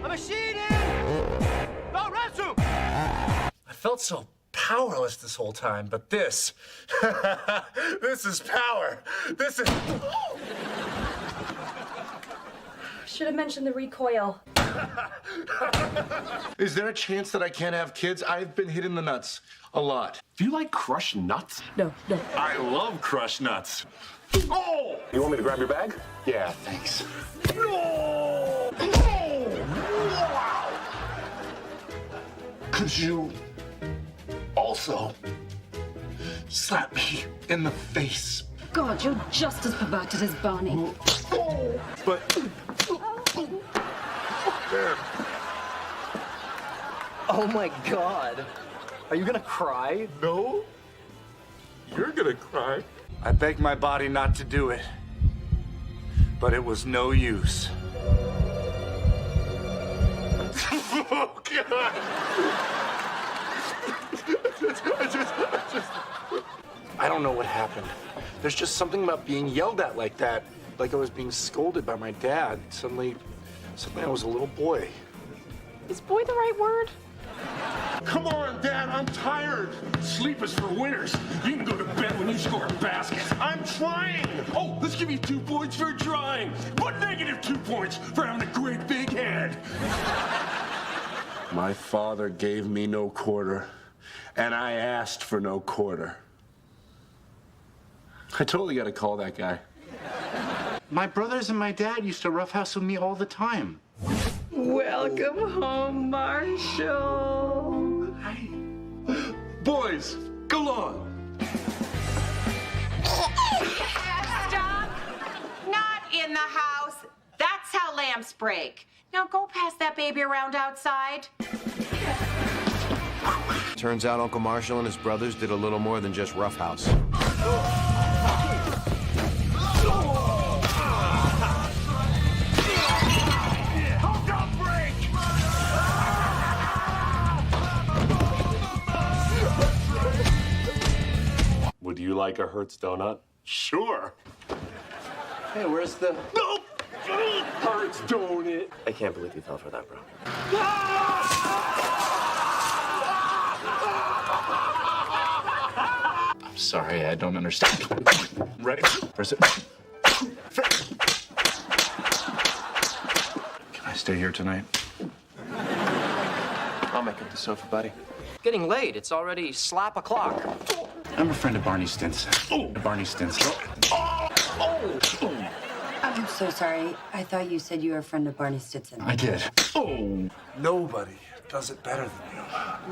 Speaker 9: a machine in the restroom!
Speaker 4: I felt so powerless this whole time, but this, this is power. This is...
Speaker 16: Should have mentioned the recoil.
Speaker 4: Is there a chance that I can't have kids? I've been hit in the nuts a lot. Do you like crushed nuts?
Speaker 16: No.
Speaker 4: I love crushed nuts. Oh! You want me to grab your bag? Yeah, thanks. No! Oh! Wow! Could you also slap me in the face?
Speaker 3: God, you're just as perverted as Barney.
Speaker 4: Oh! But... There.
Speaker 7: Oh my God. Are you gonna cry?
Speaker 4: No. You're gonna cry. I begged my body not to do it, but it was no use. Oh, God. I don't know what happened. There's just something about being yelled at like that, like I was being scolded by my dad. Suddenly I was a little boy.
Speaker 19: Is boy the right word?
Speaker 9: Come on, Dad, I'm tired. Sleep is for winners. You can go to bed when you score a basket. I'm trying. Oh, let's give you 2 points for trying, but negative 2 points for having a great big head.
Speaker 4: My father gave me no quarter, and I asked for no quarter. I totally got to call that guy. My brothers and my dad used to roughhouse with me all the time.
Speaker 12: Welcome home, Marshall.
Speaker 4: Hi. Boys, go on.
Speaker 12: Stop. Not in the house. That's how lamps break. Now go pass that baby around outside.
Speaker 1: Turns out Uncle Marshall and his brothers did a little more than just roughhouse.
Speaker 4: Would you like a Hertz donut? Sure.
Speaker 7: Hey, where's the...
Speaker 4: No! Hertz donut.
Speaker 7: I can't believe you fell for that, bro.
Speaker 17: I'm sorry, I don't understand.
Speaker 4: Ready? Press it. Can I stay here tonight?
Speaker 7: I'll make up the sofa, buddy. Getting late. It's already slap o'clock.
Speaker 17: I'm a friend of Barney Stinson. Barney Stinson.
Speaker 3: I'm so sorry. I thought you said you were a friend of Barney Stinson.
Speaker 17: I did.
Speaker 4: Oh, nobody does it better than you.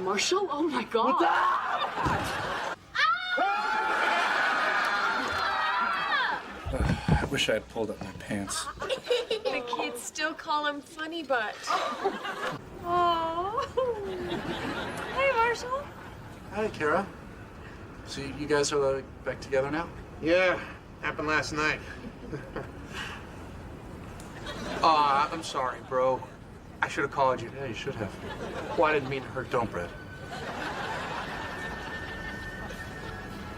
Speaker 19: Marshall? Oh my God.
Speaker 17: I wish I had pulled up my pants.
Speaker 2: The kids still call him Funny Butt. Oh. Hey, Marshall.
Speaker 17: Hi, Kara. So you guys are back together now?
Speaker 20: Yeah, happened last night. I'm sorry, bro. I should have called you.
Speaker 4: Yeah, you should have.
Speaker 20: Well, I didn't mean to hurt you.
Speaker 4: Don't, Brad.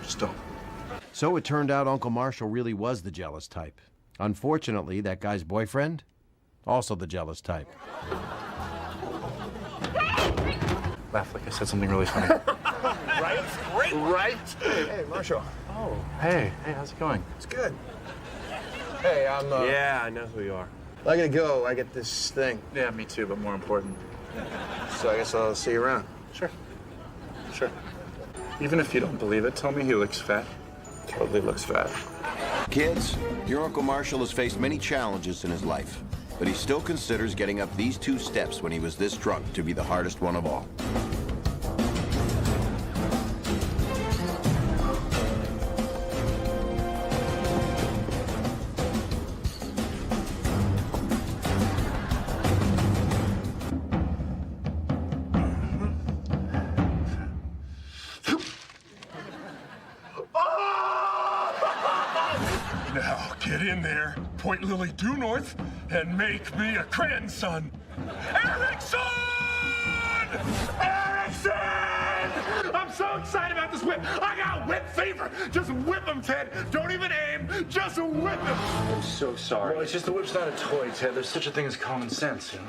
Speaker 4: Just don't.
Speaker 1: So it turned out Uncle Marshall really was the jealous type. Unfortunately, that guy's boyfriend, also the jealous type.
Speaker 4: Laugh like I said something really funny.
Speaker 20: Right? Great. Right? Hey, Marshall.
Speaker 4: Oh, hey, how's it going?
Speaker 20: It's good. Hey, I'm,
Speaker 7: Yeah, I know who you are.
Speaker 20: I gotta go. I get this thing.
Speaker 17: Yeah, me too, but more important.
Speaker 20: So I guess I'll see you around.
Speaker 17: Sure. Sure. Even if you don't believe it, tell me he looks fat. Totally looks fat.
Speaker 1: Kids, your Uncle Marshall has faced many challenges in his life, but he still considers getting up these 2 steps when he was this drunk to be the hardest one of all.
Speaker 9: Now, get in there, point Lily due north, and make me a grandson. Erickson! Erickson! I'm so excited about this whip. I got whip fever. Just whip him, Ted. Don't even aim. Just whip him.
Speaker 17: I'm so sorry. Well, it's just the whip's not a toy, Ted. There's such a thing as common sense, you know?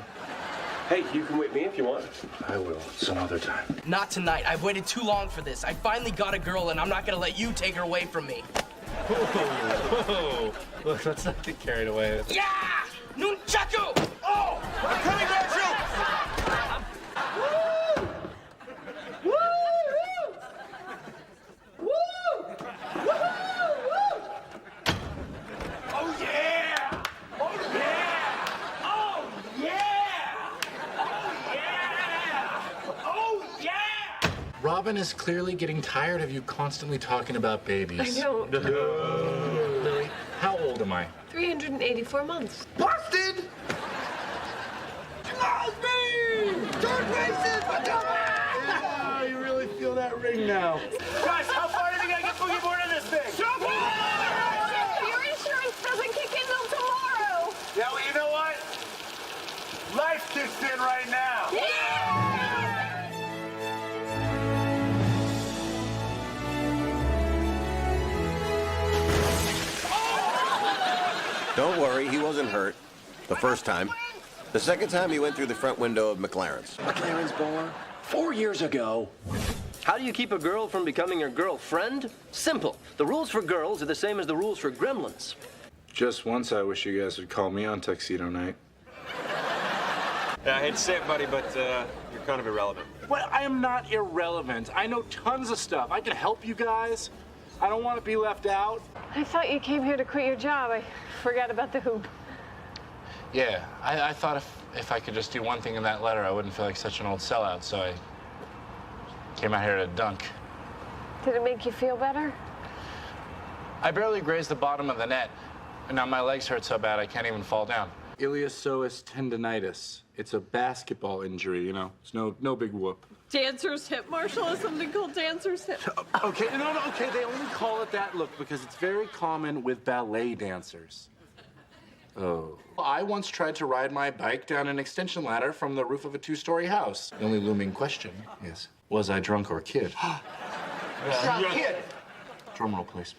Speaker 7: Hey, you can whip me if you want.
Speaker 17: I will. Some other time.
Speaker 6: Not tonight. I've waited too long for this. I finally got a girl, and I'm not gonna let you take her away from me.
Speaker 17: Whoa. Look, let's not get carried away.
Speaker 6: Yeah! Nunchaku! Oh! I'm coming, Marshall!
Speaker 9: Woo! Woo! Woo! Woo! Oh, yeah! Oh, yeah! Oh, yeah! Oh, yeah! Oh, yeah!
Speaker 17: Robin is clearly getting tired of you constantly talking about babies.
Speaker 2: I don't.
Speaker 17: Lily, how old am I?
Speaker 2: 384 months.
Speaker 9: Busted!
Speaker 17: Yeah, you really feel that ring now.
Speaker 7: Guys, how far do we gotta get boogie board on this thing?
Speaker 16: Your insurance doesn't kick in till tomorrow.
Speaker 9: Yeah, well, you know what? Life kicks in right now.
Speaker 1: Don't worry, he wasn't hurt. The first time. The second time, he went through the front window of McLaren's.
Speaker 7: McLaren's bar? 4 years ago. How do you keep a girl from becoming your girlfriend? Simple. The rules for girls are the same as the rules for gremlins.
Speaker 17: Just once, I wish you guys would call me on tuxedo night.
Speaker 18: Yeah, I hate to say it, buddy, but you're kind of irrelevant.
Speaker 17: Well, I am not irrelevant. I know tons of stuff. I can help you guys. I don't want to be left out.
Speaker 19: I thought you came here to quit your job. I forgot about the hoop.
Speaker 17: Yeah, I thought if I could just do one thing in that letter, I wouldn't feel like such an old sellout, so I came out here to dunk.
Speaker 19: Did it make you feel better?
Speaker 17: I barely grazed the bottom of the net, and now my legs hurt so bad I can't even fall down. Iliopsoas tendinitis. It's a basketball injury, you know. It's no big whoop.
Speaker 19: Dancer's hip, Marshall, is something called dancer's hip.
Speaker 17: Okay, no, okay, they only call it that, look, because it's very common with ballet dancers. Oh. I once tried to ride my bike down an extension ladder from the roof of a 2-story house. The only looming question is, was I drunk or kid?
Speaker 9: Kid.
Speaker 17: Drum roll, please.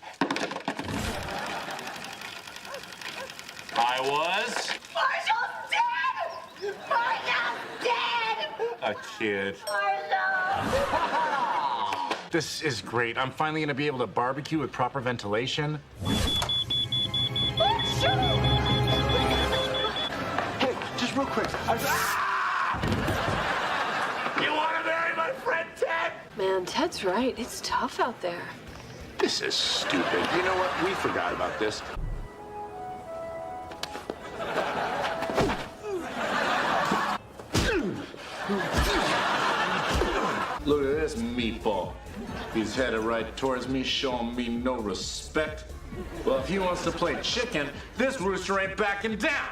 Speaker 17: I was
Speaker 9: Marshall's dead! Marshall's dead!
Speaker 17: a kid. This is great. I'm finally gonna be able to barbecue with proper ventilation.
Speaker 9: Hey, just real quick. You want to marry my friend Ted?
Speaker 2: Man, Ted's right. It's tough out there.
Speaker 17: This is stupid. You know what? We forgot about this. Look at this meatball. He's headed right towards me, showing me no respect. Well, if he wants to play chicken, this rooster ain't backing down.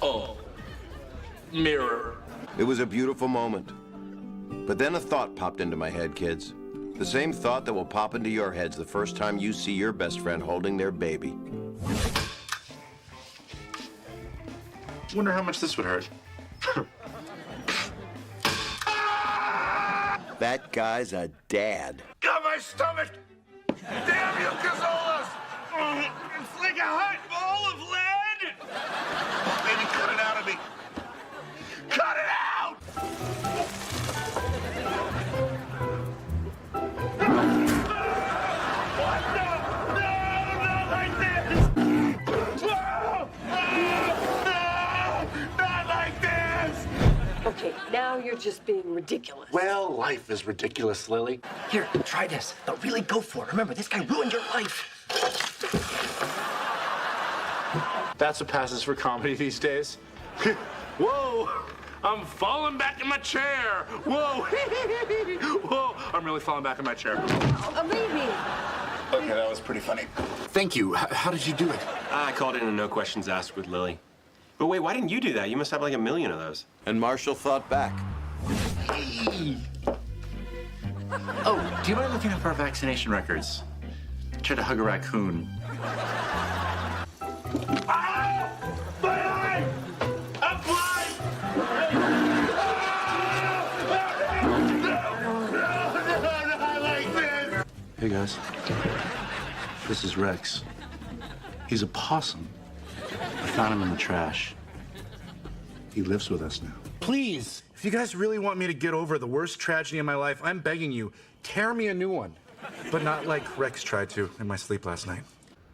Speaker 17: Oh, mirror.
Speaker 1: It was a beautiful moment. But then a thought popped into my head, kids. The same thought that will pop into your heads the first time you see your best friend holding their baby.
Speaker 17: Wonder how much this would hurt.
Speaker 1: That guy's a dad.
Speaker 9: Got my stomach! Damn you, Cazolas! It's like a hot ball of lead! Baby, cut it out of me! Cut it out! What? No, not like this! No, not like this!
Speaker 2: Okay, now you're just being
Speaker 16: ridiculous.
Speaker 17: Well, life is ridiculous, Lily.
Speaker 15: Here, try this. But really go for it. Remember, this guy ruined your life.
Speaker 17: That's what passes for comedy these days. Whoa! I'm falling back in my chair. Whoa! Whoa! I'm really falling back in my chair.
Speaker 16: A baby.
Speaker 17: Okay, that was pretty funny. Thank you. How did you do it?
Speaker 5: I called in a no questions asked with Lily. But wait, why didn't you do that? You must have like 1 million of those.
Speaker 1: And Marshall thought back.
Speaker 17: Hey. Oh, do you mind looking up our vaccination records? I tried to hug a raccoon. Hey guys, this is Rex. He's a possum. I found him in the trash. He lives with us now. Please, if you guys really want me to get over the worst tragedy in my life, I'm begging you, tear me a new one. But not like Rex tried to in my sleep last night.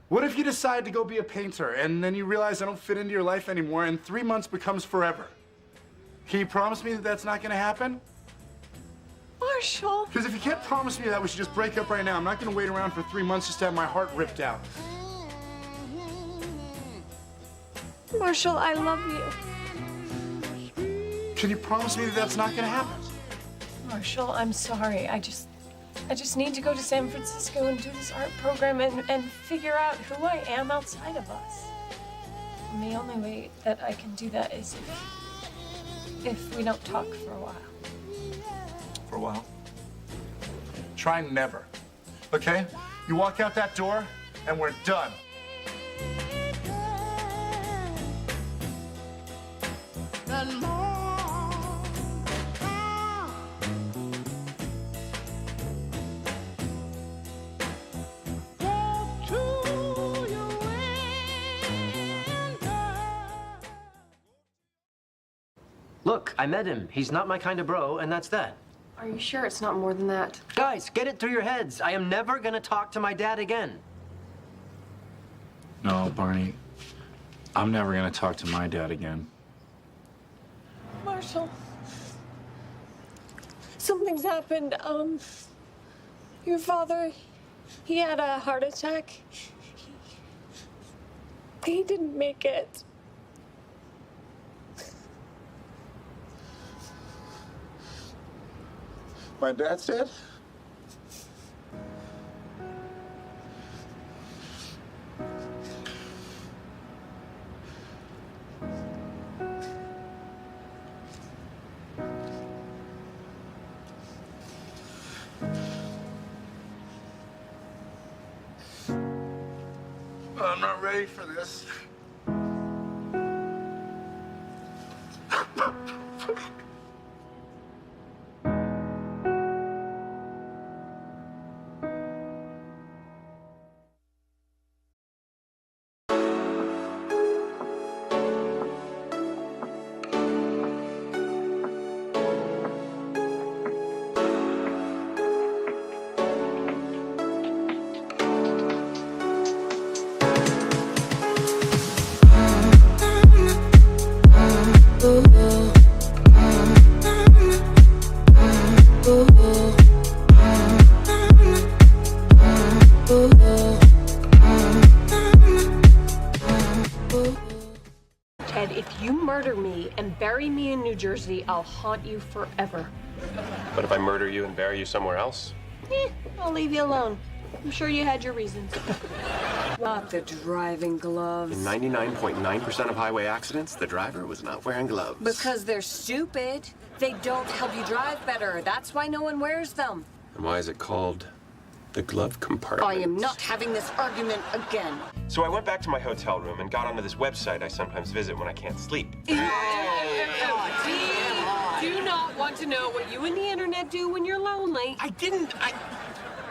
Speaker 17: What if you decide to go be a painter and then you realize I don't fit into your life anymore and 3 months becomes forever? Can you promise me that that's not gonna happen?
Speaker 2: Marshall.
Speaker 17: Because if you can't promise me that, we should just break up right now. I'm not gonna wait around for 3 months just to have my heart ripped out.
Speaker 2: Marshall, I love you.
Speaker 17: Can you promise me that that's not gonna happen?
Speaker 2: Marshall, I'm sorry. I just need to go to San Francisco and do this art program and figure out who I am outside of us. And the only way that I can do that is if we don't talk for a while.
Speaker 17: For a while. Try never. Okay? You walk out that door and we're done.
Speaker 15: Look, I met him. He's not my kind of bro, and that's that.
Speaker 16: Are you sure it's not more than that?
Speaker 15: Guys, get it through your heads. I am never gonna talk to my dad again.
Speaker 17: No, Barney. I'm never gonna talk to my dad again.
Speaker 2: Marshall, something's happened. Your father, he had a heart attack. He didn't make it.
Speaker 17: My dad's dead? I'm not ready for this.
Speaker 16: Ted, if you murder me and bury me in New Jersey, I'll haunt you forever.
Speaker 5: But if I murder you and bury you somewhere else?
Speaker 16: I'll leave you alone. I'm sure you had your reasons.
Speaker 2: Not the driving gloves.
Speaker 5: In 99.9% of highway accidents, the driver was not wearing gloves.
Speaker 2: Because they're stupid. They don't help you drive better. That's why no one wears them.
Speaker 5: And why is it called the glove compartment?
Speaker 2: I am not having this argument again.
Speaker 5: So I went back to my hotel room and got onto this website I sometimes visit when I can't sleep.
Speaker 16: Do not want to know what you and the internet do when you're lonely.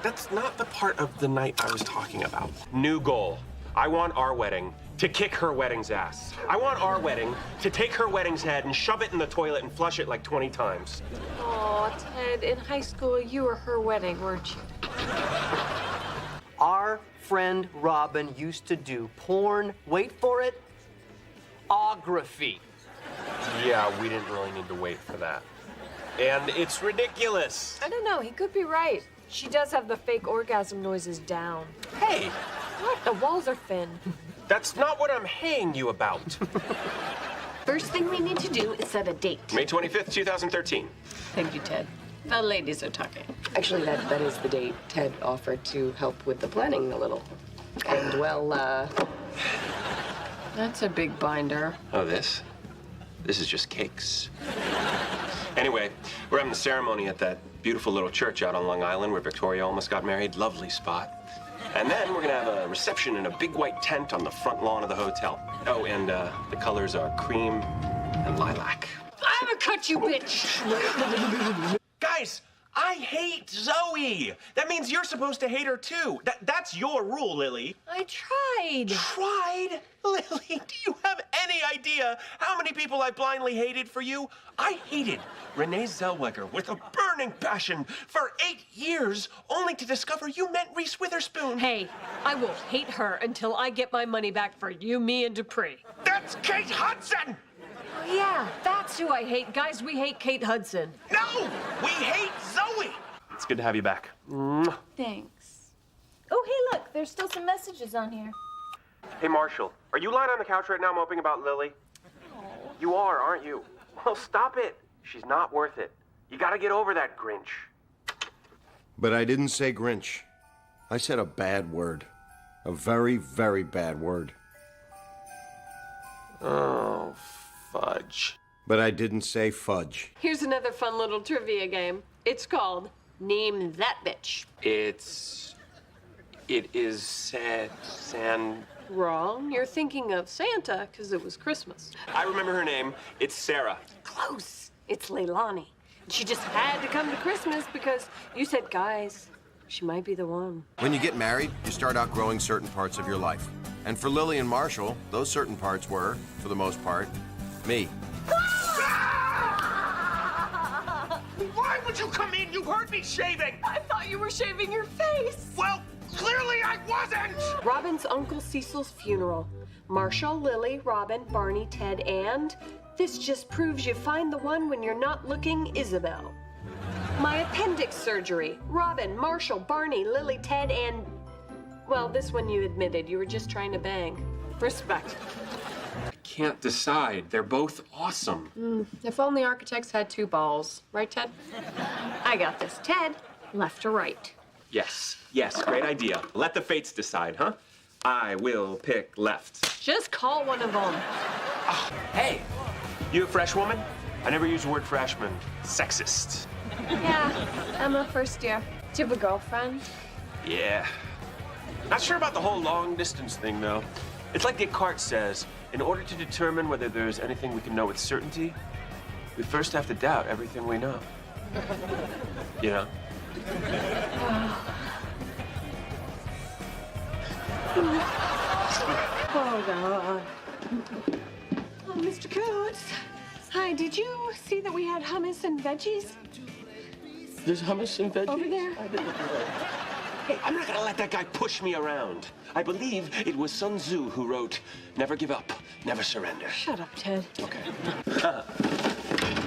Speaker 5: That's not the part of the night I was talking about. New goal. I want our wedding to kick her wedding's ass. I want our wedding to take her wedding's head and shove it in the toilet and flush it like 20 times.
Speaker 16: Aw, Ted, in high school, you were her wedding, weren't you?
Speaker 15: Our friend Robin used to do porn, wait for it, ography.
Speaker 5: Yeah, we didn't really need to wait for that.
Speaker 18: And it's ridiculous.
Speaker 2: I don't know, he could be right. She does have the fake orgasm noises down.
Speaker 18: Hey!
Speaker 2: What? The walls are thin.
Speaker 18: That's not what I'm haying you about.
Speaker 16: First thing we need to do is set a date.
Speaker 5: May 25th, 2013.
Speaker 19: Thank you, Ted. The ladies are talking. Actually, that is the date. Ted offered to help with the planning a little. And, well, that's a big binder.
Speaker 5: Oh, this? This is just cakes. Anyway, we're having a ceremony at that beautiful little church out on Long Island where Victoria almost got married. Lovely spot. And then we're gonna have a reception in a big white tent on the front lawn of the hotel. Oh, and the colors are cream and lilac.
Speaker 19: I'm gonna cut you, bitch!
Speaker 6: Guys, I hate Zoe. That means you're supposed to hate her too. That's your rule, Lily.
Speaker 2: I tried.
Speaker 6: Tried? Lily, do you have any idea how many people I blindly hated for you? I hated Renee Zellweger with a burning passion for 8 years, only to discover you meant Reese Witherspoon.
Speaker 2: Hey, I will hate her until I get my money back for you, me, and Dupree.
Speaker 6: That's Kate Hudson!
Speaker 2: Oh, yeah, that's who I hate. Guys, we hate Kate Hudson.
Speaker 6: No! We hate Zoe! It's good to have you back. Mwah.
Speaker 8: Thanks. Oh, hey, look, there's still some messages on here.
Speaker 5: Hey, Marshall, are you lying on the couch right now moping about Lily? You are, aren't you? Well, stop it. She's not worth it. You gotta get over that Grinch.
Speaker 1: But I didn't say Grinch. I said a bad word. A very, very bad word.
Speaker 5: Oh, fudge.
Speaker 1: But I didn't say fudge.
Speaker 19: Here's another fun little trivia game. It's called Name That Bitch.
Speaker 5: It is sad,
Speaker 19: Wrong. You're thinking of Santa because it was Christmas.
Speaker 5: I remember her name. It's Sarah.
Speaker 19: Close. It's Leilani. She just had to come to Christmas because you said, guys, she might be the one.
Speaker 1: When you get married, you start outgrowing certain parts of your life. And for Lily and Marshall, those certain parts were, for the most part, me.
Speaker 6: Why would you come in? You heard me shaving!
Speaker 19: I thought you were shaving your face.
Speaker 6: Well, clearly I wasn't!
Speaker 19: Robin's Uncle Cecil's funeral. Marshall, Lily, Robin, Barney, Ted, and this just proves you find the one when you're not looking, Isabel. My appendix surgery. Robin, Marshall, Barney, Lily, Ted, and... well, this one you admitted. You were just trying to bang. Respect.
Speaker 5: I can't decide. They're both awesome.
Speaker 19: If only architects had two balls. Right, Ted? I got this. Ted, left or right?
Speaker 5: Yes, great idea. Let the fates decide, huh? I will pick left.
Speaker 19: Just call one of them.
Speaker 5: Oh, hey, you a fresh woman? I never use the word freshman. Sexist.
Speaker 2: Yeah, I'm a first year. Do you have a girlfriend?
Speaker 5: Yeah. Not sure about the whole long distance thing, though. It's like Descartes says, in order to determine whether there's anything we can know with certainty, we first have to doubt everything we know. You know?
Speaker 19: Oh, God. Oh, Mr. Coates. Hi, did you see that we had hummus and veggies?
Speaker 5: There's hummus and veggies?
Speaker 19: Over there.
Speaker 5: Hey, I'm not gonna let that guy push me around. I believe it was Sun Tzu who wrote, never give up, never surrender.
Speaker 19: Shut up, Ted.
Speaker 5: Okay.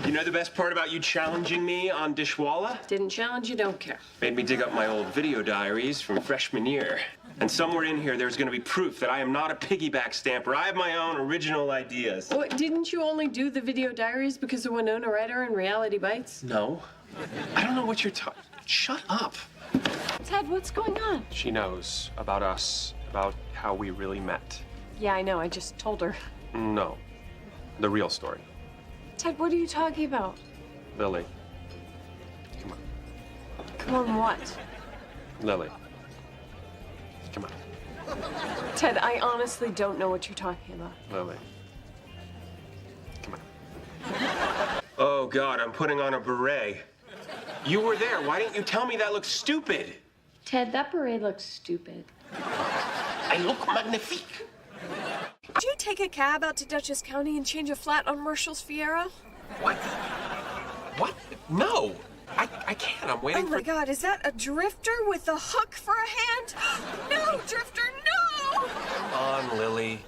Speaker 5: You know the best part about you challenging me on Dishwalla?
Speaker 19: Didn't challenge you, don't care.
Speaker 5: Made me dig up my old video diaries from freshman year. And somewhere in here, there's gonna be proof that I am not a piggyback stamper. I have my own original ideas.
Speaker 19: What, didn't you only do the video diaries because of Winona Ryder and Reality Bites?
Speaker 5: No. I don't know what you're talking. Shut up.
Speaker 19: Ted, what's going on?
Speaker 5: She knows about us, about how we really met.
Speaker 19: Yeah, I know. I just told her.
Speaker 5: No. The real story.
Speaker 19: Ted, what are you talking about?
Speaker 5: Lily. Come on.
Speaker 19: Come on, what?
Speaker 5: Lily. Come on.
Speaker 19: Ted, I honestly don't know what you're talking about.
Speaker 5: Lily. Come on. Oh, God, I'm putting on a beret. You were there. Why didn't you tell me that looks stupid?
Speaker 19: Ted, that beret looks stupid.
Speaker 5: I look magnifique.
Speaker 2: Did you take a cab out to Dutchess County and change a flat on Marshall's Fiero?
Speaker 5: What? What? No. I can't. I'm waiting for...
Speaker 2: Oh, my God. Is that a drifter with a hook for a hand? No, drifter, no!
Speaker 5: Come on, Lily.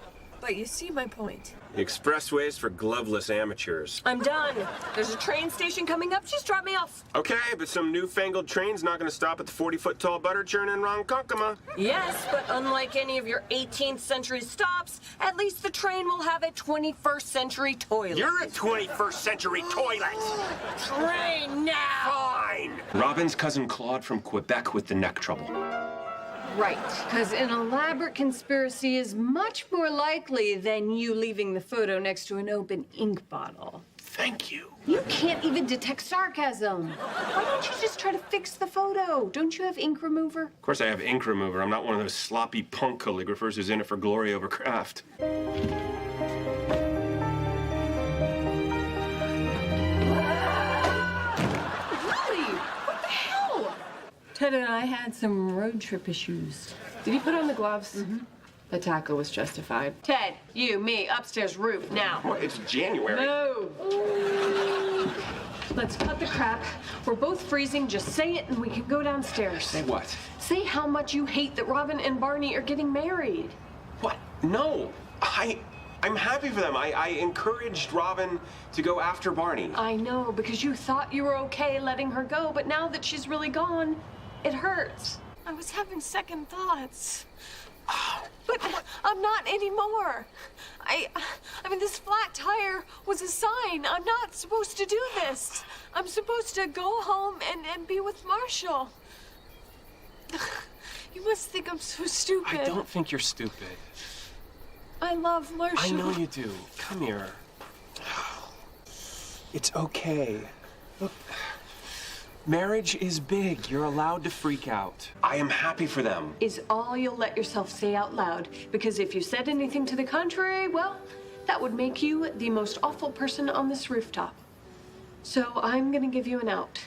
Speaker 19: but you see my point.
Speaker 6: The expressway's for gloveless amateurs.
Speaker 19: I'm done. There's a train station coming up. Just drop me off.
Speaker 6: Okay, but some newfangled train's not gonna stop at the 40-foot-tall butter churn in Ronkonkoma.
Speaker 19: Yes, but unlike any of your 18th century stops, at least the train will have a 21st century toilet.
Speaker 6: You're a 21st century toilet!
Speaker 19: Train now!
Speaker 6: Fine! Robin's cousin Claude from Quebec with the neck trouble.
Speaker 19: Right, because an elaborate conspiracy is much more likely than you leaving the photo next to an open ink bottle.
Speaker 6: Thank you.
Speaker 19: You can't even detect sarcasm. Why don't you just try to fix the photo? Don't you have ink remover?
Speaker 6: Of course I have ink remover. I'm not one of those sloppy punk calligraphers who's in it for glory over craft.
Speaker 19: Ted and I had some road trip issues.
Speaker 16: Did he put on the gloves? Mm-hmm. The tackle was justified.
Speaker 19: Ted, you, me, upstairs roof, now.
Speaker 6: Well, it's January.
Speaker 19: No. Let's cut the crap. We're both freezing. Just say it and we can go downstairs.
Speaker 6: Say what?
Speaker 19: Say how much you hate that Robin and Barney are getting married.
Speaker 6: What? No. I'm happy for them. I encouraged Robin to go after Barney.
Speaker 19: I know, because you thought you were okay letting her go, but now that she's really gone, it hurts.
Speaker 2: I was having second thoughts. But I'm not anymore. I mean, this flat tire was a sign. I'm not supposed to do this. I'm supposed to go home and be with Marshall. You must think I'm so stupid.
Speaker 6: I don't think you're stupid.
Speaker 2: I love Marshall.
Speaker 6: I know you do. Come here. It's okay. Look, marriage is big. You're allowed to freak out. I am happy for them.
Speaker 19: Is all you'll let yourself say out loud. Because if you said anything to the contrary, well, that would make you the most awful person on this rooftop. So I'm gonna give you an out.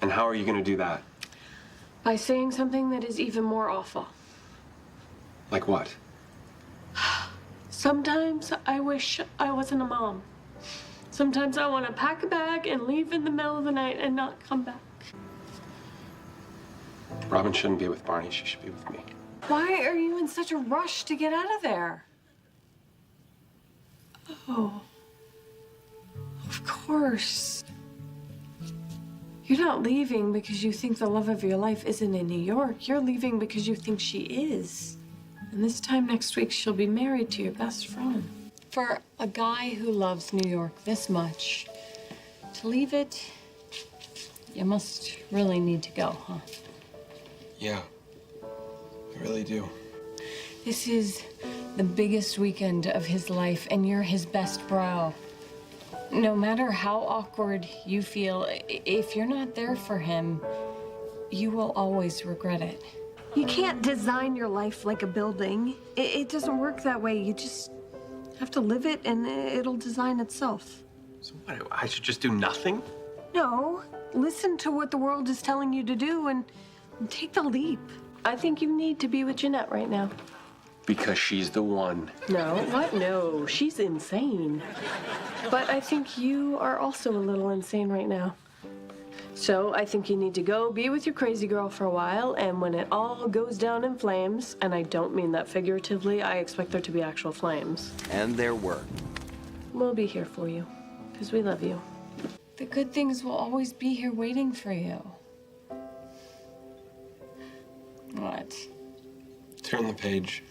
Speaker 6: And how are you gonna do that?
Speaker 19: By saying something that is even more awful.
Speaker 6: Like what?
Speaker 19: Sometimes I wish I wasn't a mom. Sometimes I want to pack a bag and leave in the middle of the night and not come back.
Speaker 6: Robin shouldn't be with Barney. She should be with me.
Speaker 19: Why are you in such a rush to get out of there? Oh, of course. You're not leaving because you think the love of your life isn't in New York. You're leaving because you think she is. And this time next week, she'll be married to your best friend. For a guy who loves New York this much, to leave it, you must really need to go, huh?
Speaker 6: Yeah, I really do.
Speaker 19: This is the biggest weekend of his life, and you're his best bro. No matter how awkward you feel, if you're not there for him, you will always regret it. You can't design your life like a building. It doesn't work that way. You just have to live it, and it'll design itself.
Speaker 6: So what, I should just do nothing?
Speaker 19: No, listen to what the world is telling you to do and take the leap. I think you need to be with Jeanette right now.
Speaker 6: Because she's the one.
Speaker 19: No, what? No, she's insane. But I think you are also a little insane right now. So I think you need to go be with your crazy girl for a while, and when it all goes down in flames, and I don't mean that figuratively, I expect there to be actual flames.
Speaker 1: And there were.
Speaker 19: We'll be here for you, because we love you. The good things will always be here waiting for you. What?
Speaker 6: Turn the page.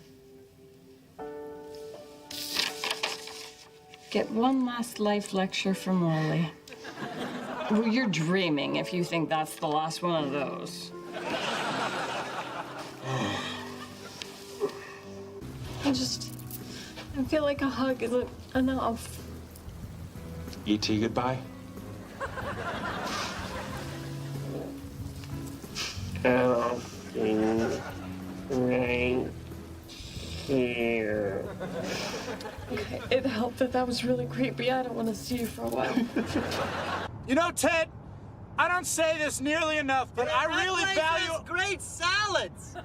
Speaker 19: Get one last life lecture from Lily. Well, you're dreaming if you think that's the last one of those. I feel like a hug isn't enough.
Speaker 6: E.T. goodbye?
Speaker 19: Right here. Okay, it helped that was really creepy. I don't want to see you for a while.
Speaker 11: You know, Ted, I don't say this nearly enough, but I really value...
Speaker 14: great salads!